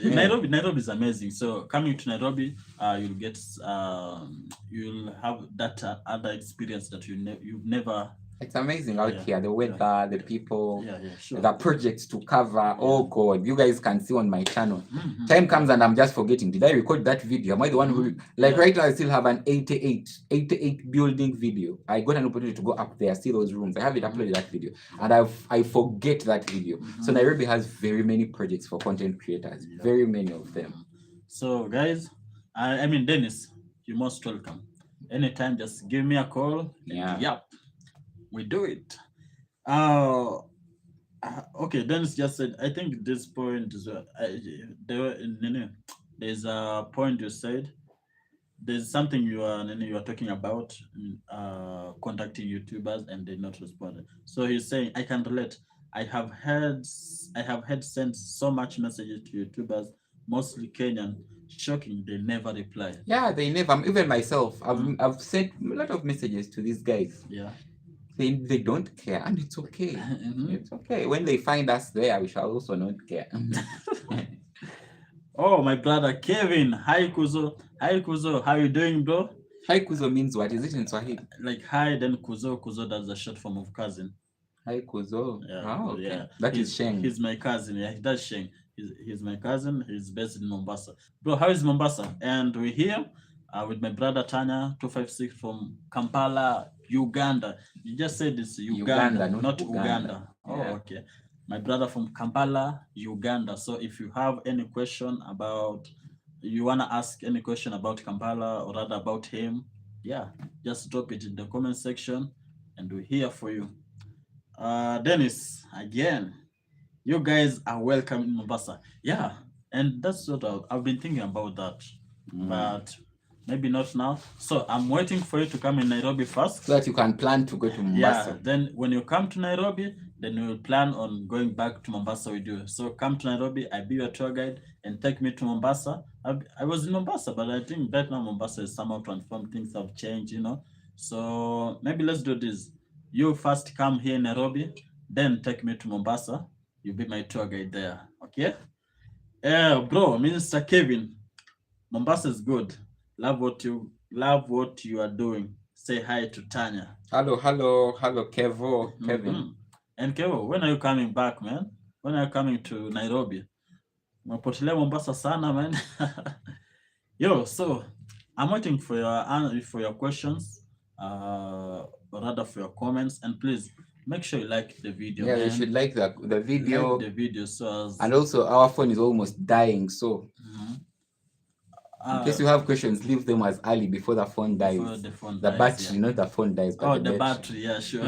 Nairobi is amazing. So coming to Nairobi, you'll get you'll have that other experience that you've never. It's amazing out here. The weather, the people, the projects to cover. Oh God, you guys can see on my channel. Time comes and I'm just forgetting. Did I record that video? Am I the one who right now I still have an 88 building video. I got an opportunity to go up there, see those rooms. I haven't uploaded that video, and I forget that video. So Nairobi has very many projects for content creators. Very many of them. So guys, I mean Dennis, you're most welcome. Anytime, just give me a call. We do it. Okay, Dennis just said, I think this point is there's a point you said. There's something you are talking about, contacting YouTubers and they not responding. So he's saying, I can relate. I have had sent so much messages to YouTubers, mostly Kenyan. Shocking, they never reply. Yeah, they never. Even myself, I've sent a lot of messages to these guys. Yeah. They don't care, and it's okay. It's okay. When they find us there, we shall also not care. Oh, my brother Kevin. Hi Kuzo. Hi Kuzo. How you doing, bro? Hi Kuzo means what? Is it in Swahili? Like hi, then Kuzo. Kuzo, that's a short form of cousin. Hi Kuzo. Yeah. Oh, okay. That is Sheng. He's my cousin. Yeah, that's Sheng. He's my cousin. He's based in Mombasa. Bro, how is Mombasa? And we're here with my brother Tanya256 from Kampala, Uganda. You just said it's Uganda, not Uganda. Oh, okay. My brother from Kampala, Uganda. So if you have any question you want to ask any question about Kampala or rather about him, just drop it in the comment section and we're here for you. Dennis, again, you guys are welcome in Mombasa. Yeah, and that's what I've been thinking about that. But maybe not now. So I'm waiting for you to come in Nairobi first. So that you can plan to go to Mombasa. Yeah, then when you come to Nairobi, then we'll plan on going back to Mombasa with you. So come to Nairobi, I'll be your tour guide and take me to Mombasa. I was in Mombasa, but I think right now Mombasa is somehow transformed. Things have changed, So maybe let's do this. You first come here in Nairobi, then take me to Mombasa. You'll be my tour guide there, okay? Bro, Mr. Kevin, Mombasa is good. Love what you are doing. Say hi to Tanya. Hello, Kevo, Kevin. And Kevo, when are you coming back, man? When are you coming to Nairobi? Mapotelea Mombasa sana, man. Yo, so I'm waiting for your questions, rather for your comments, and please make sure you like the video. Yeah, you should like the video. Like the video, and also our phone is almost dying, so. In case you have questions, leave them as early before the phone dies. The battery, not the phone dies. But the battery, yeah, sure.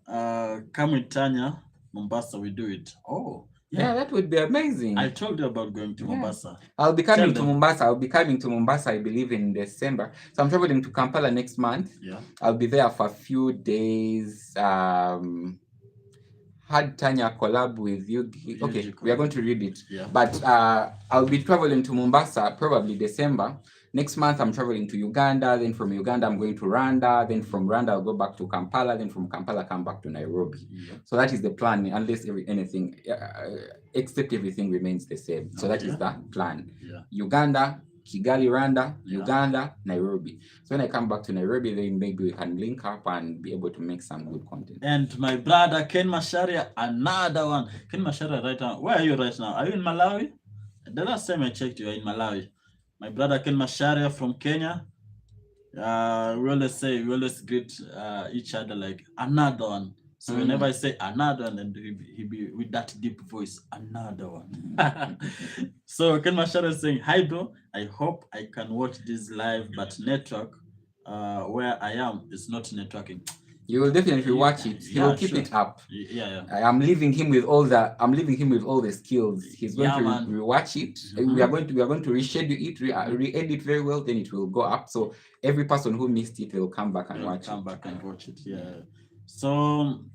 Come with Tanya, Mombasa, we do it. Oh, yeah, that would be amazing. I told you about going to Mombasa. I'll be coming to Mombasa. I believe, in December. So I'm traveling to Kampala next month. Yeah. I'll be there for a few days. Had Tanya collab with you. Okay, we are going to read it. Yeah. But I'll be traveling to Mombasa probably December. Next month I'm traveling to Uganda. Then from Uganda I'm going to Rwanda. Then from Rwanda I'll go back to Kampala. Then from Kampala come back to Nairobi. Yeah. So that is the plan, unless anything, except everything remains the same. So that is the plan. Yeah. Uganda, Kigali, Rwanda, Uganda, Nairobi. So when I come back to Nairobi, then maybe we can link up and be able to make some good content. And my brother Ken Masharia, another one. Ken Masharia, right now, where are you right now? Are you in Malawi? The last time I checked, you are in Malawi. My brother Ken Masharia from Kenya. We always greet each other like another one. So whenever I say another one, and he be with that deep voice, another one. So Ken Mashara is saying, hi bro, I hope I can watch this live, but network where I am is not networking. You will definitely watch it. He will keep it up. Yeah. I'm leaving him with all the skills. He's going to rewatch it. We are going to reschedule it, re-edit very well, then it will go up. So every person who missed it will come back and watch it. Yeah. So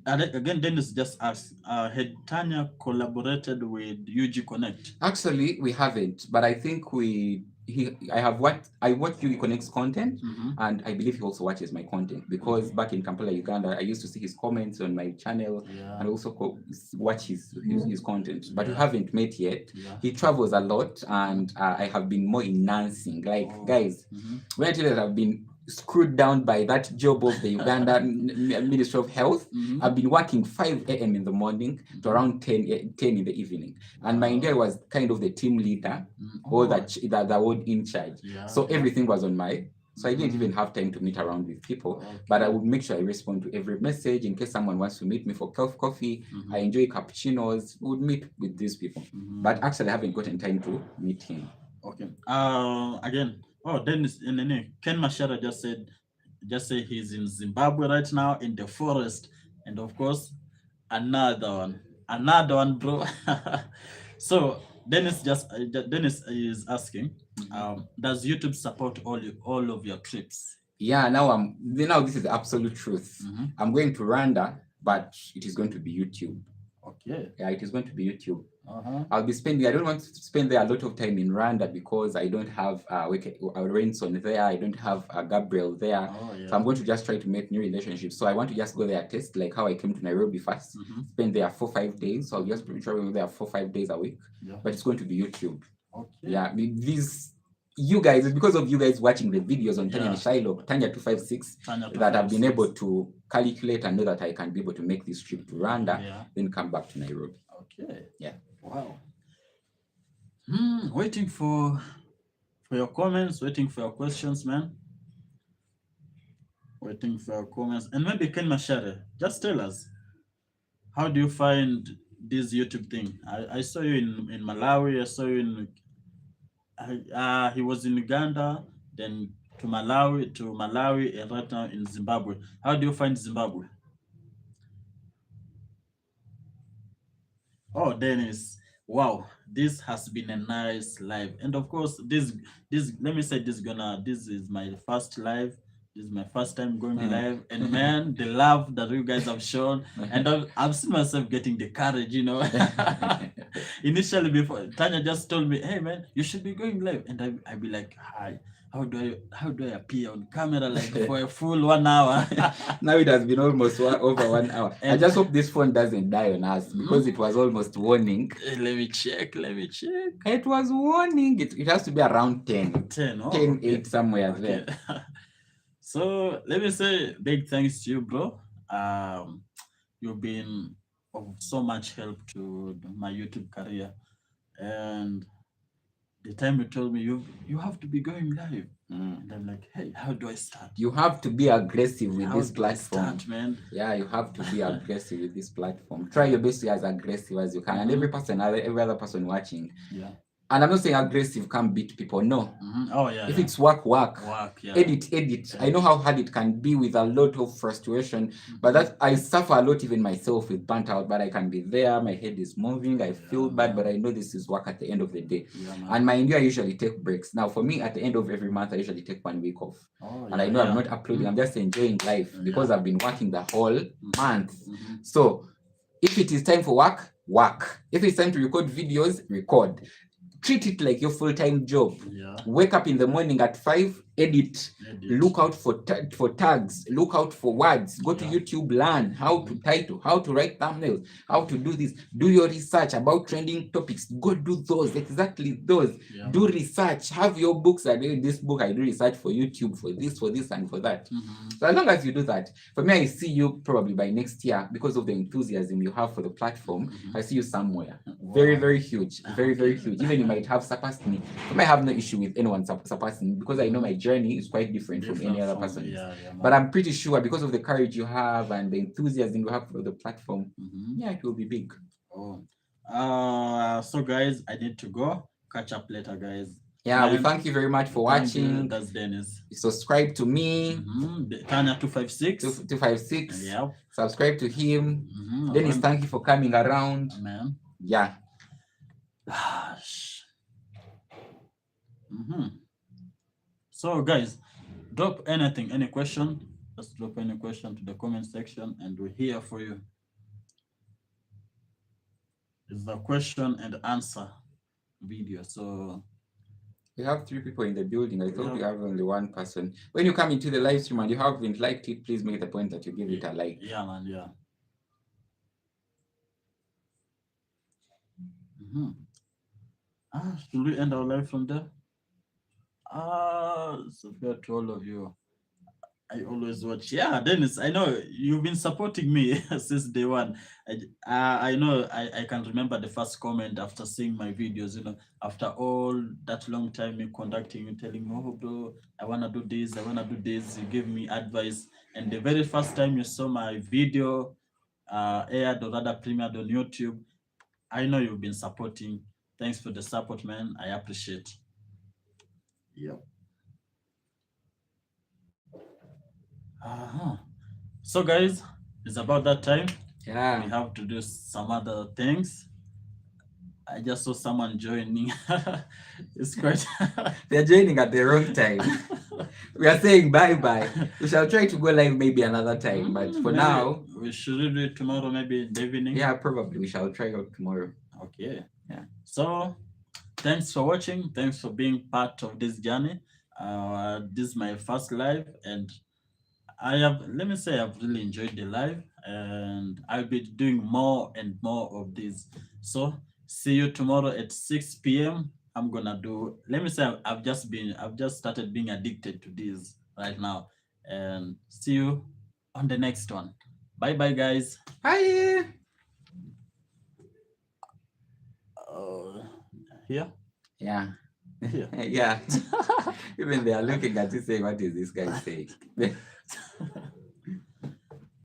again, Dennis just asked, had Tanya collaborated with UG Connect? Actually, we haven't, but I think I watch UG Connect's content, and I believe he also watches my content, because back in Kampala, Uganda, I used to see his comments on my channel and also watch his content. But we haven't met yet. He travels a lot, and I have been more in Nansing. Guys, when I tell you that I've been screwed down by that job of the Uganda Ministry of Health, I've been working 5 a.m. in the morning to around 10 in the evening, and my India was kind of the team leader or the ward in charge. So everything was on my. So I didn't even have time to meet around with people, but I would make sure I respond to every message in case someone wants to meet me for coffee. I enjoy cappuccinos. Would meet with these people, but actually I haven't gotten time to meet him. Okay. Again. Oh, Dennis, Ken Mashara just say he's in Zimbabwe right now in the forest, and of course, another one, bro. So Dennis is asking, does YouTube support all of your trips? Yeah, now this is the absolute truth. I'm going to Rwanda, but it is going to be YouTube. Okay. Yeah, it is going to be YouTube. I'll be spending. I don't want to spend there a lot of time in Rwanda because I don't have Renson there. I don't have Gabriel there. So I'm going to just try to make new relationships. So I want to just go there, test like how I came to Nairobi first. Spend there 4-5 days. So I'll just travel there 4-5 days a week. But it's going to be YouTube. Okay. Yeah, you guys, it's because of you guys watching the videos on Tanya256 that I've been able to calculate and know that I can be able to make this trip to Rwanda, then come back to Nairobi. Okay. Yeah. Wow. Waiting for your comments, waiting for your questions, man. Waiting for your comments. And maybe Ken Mashare, just tell us, how do you find this YouTube thing? I saw you in Malawi, I saw you in he was in Uganda, then to Malawi, and right now in Zimbabwe. How do you find Zimbabwe? Oh, Dennis, wow, this has been a nice live, and of course, this let me say this is my first live. This is my first time going live, and man, the love that you guys have shown, and I've seen myself getting the courage, Initially, before Tanya just told me, "Hey man, you should be going live," and I'd be like, "Hi, how do I appear on camera like for a full 1 hour?" Now it has been almost over 1 hour. I just hope this phone doesn't die on us because it was almost warning. Let me check. It was warning. It has to be around 10. 8 somewhere there. So let me say big thanks to you, bro. You've been of so much help to my YouTube career, and the time you told me you have to be going live, and I'm like, hey, how do I start? You have to be aggressive with this platform, man. Yeah, you have to be aggressive with this platform. Try your best to be as aggressive as you can, and every other person watching. Yeah. And I'm not saying aggressive can't beat people. No. Oh yeah. If it's work. Yeah. Edit. Yeah. I know how hard it can be with a lot of frustration, but that I suffer a lot even myself with burnt out. But I can be there. My head is moving. I feel bad, but I know this is work at the end of the day. And my India usually take breaks. Now for me, at the end of every month, I usually take 1 week off. And I know I'm not uploading. I'm just enjoying life because I've been working the whole month. So if it is time for work. If it's time to record videos, record. treat it like your full-time job. Yeah. Wake up in the morning at 5, edit. Look out for tags, look out for words, go to YouTube, learn how to title, how to write thumbnails, how to do this, do your research about trending topics, go do those, exactly those. Do research, have your books. I do this book, I do research for YouTube, for this and for that. So as long as you do that, for me, I see you probably by next year, because of the enthusiasm you have for the platform. I see you somewhere very, very huge, very, very huge. Even you might have surpassed me. I might have no issue with anyone surpassing me, because I know my journey is quite different from any other person. But I'm pretty sure because of the courage you have and the enthusiasm you have for the platform, it will be big. So guys, I need to go. Catch up later, guys. We thank you very much for watching. That's Dennis. Subscribe to me. Tanya256. 256. Yeah. Subscribe to him. Dennis, thank you for coming around. Man. Yeah. So guys, drop anything, any question. Just drop any question to the comment section and we're here for you. It's the question and answer video. So we have 3 people in the building. I thought we have only 1 person. When you come into the live stream and you haven't liked it, please make the point that you give it a like. Yeah, man. Yeah. Should we end our live from there? So fair to all of you. I always watch. Yeah, Dennis, I know you've been supporting me since day one. I know I can remember the first comment after seeing my videos, after all that long time me contacting you, telling me, oh bro, I wanna do this, you gave me advice. And the very first time you saw my video aired or rather premiered on YouTube, I know you've been supporting. Thanks for the support, man. I appreciate. Yep. So guys, it's about that time. Yeah. We have to do some other things. I just saw someone joining. It's quite they're joining at the wrong time. We are saying bye-bye. We shall try to go live maybe another time, but for now we should do it tomorrow, maybe in the evening. Yeah, probably we shall try out tomorrow. Okay. Yeah. So thanks for watching. Thanks for being part of this journey. This is my first live, and I've really enjoyed the live, and I'll be doing more and more of these. So see you tomorrow at 6 p.m. I'm gonna do, I've just started being addicted to these right now, and see you on the next one. Bye bye, guys. Bye. Here? Yeah. Here. Yeah. Even they are looking at you saying, what is this guy saying?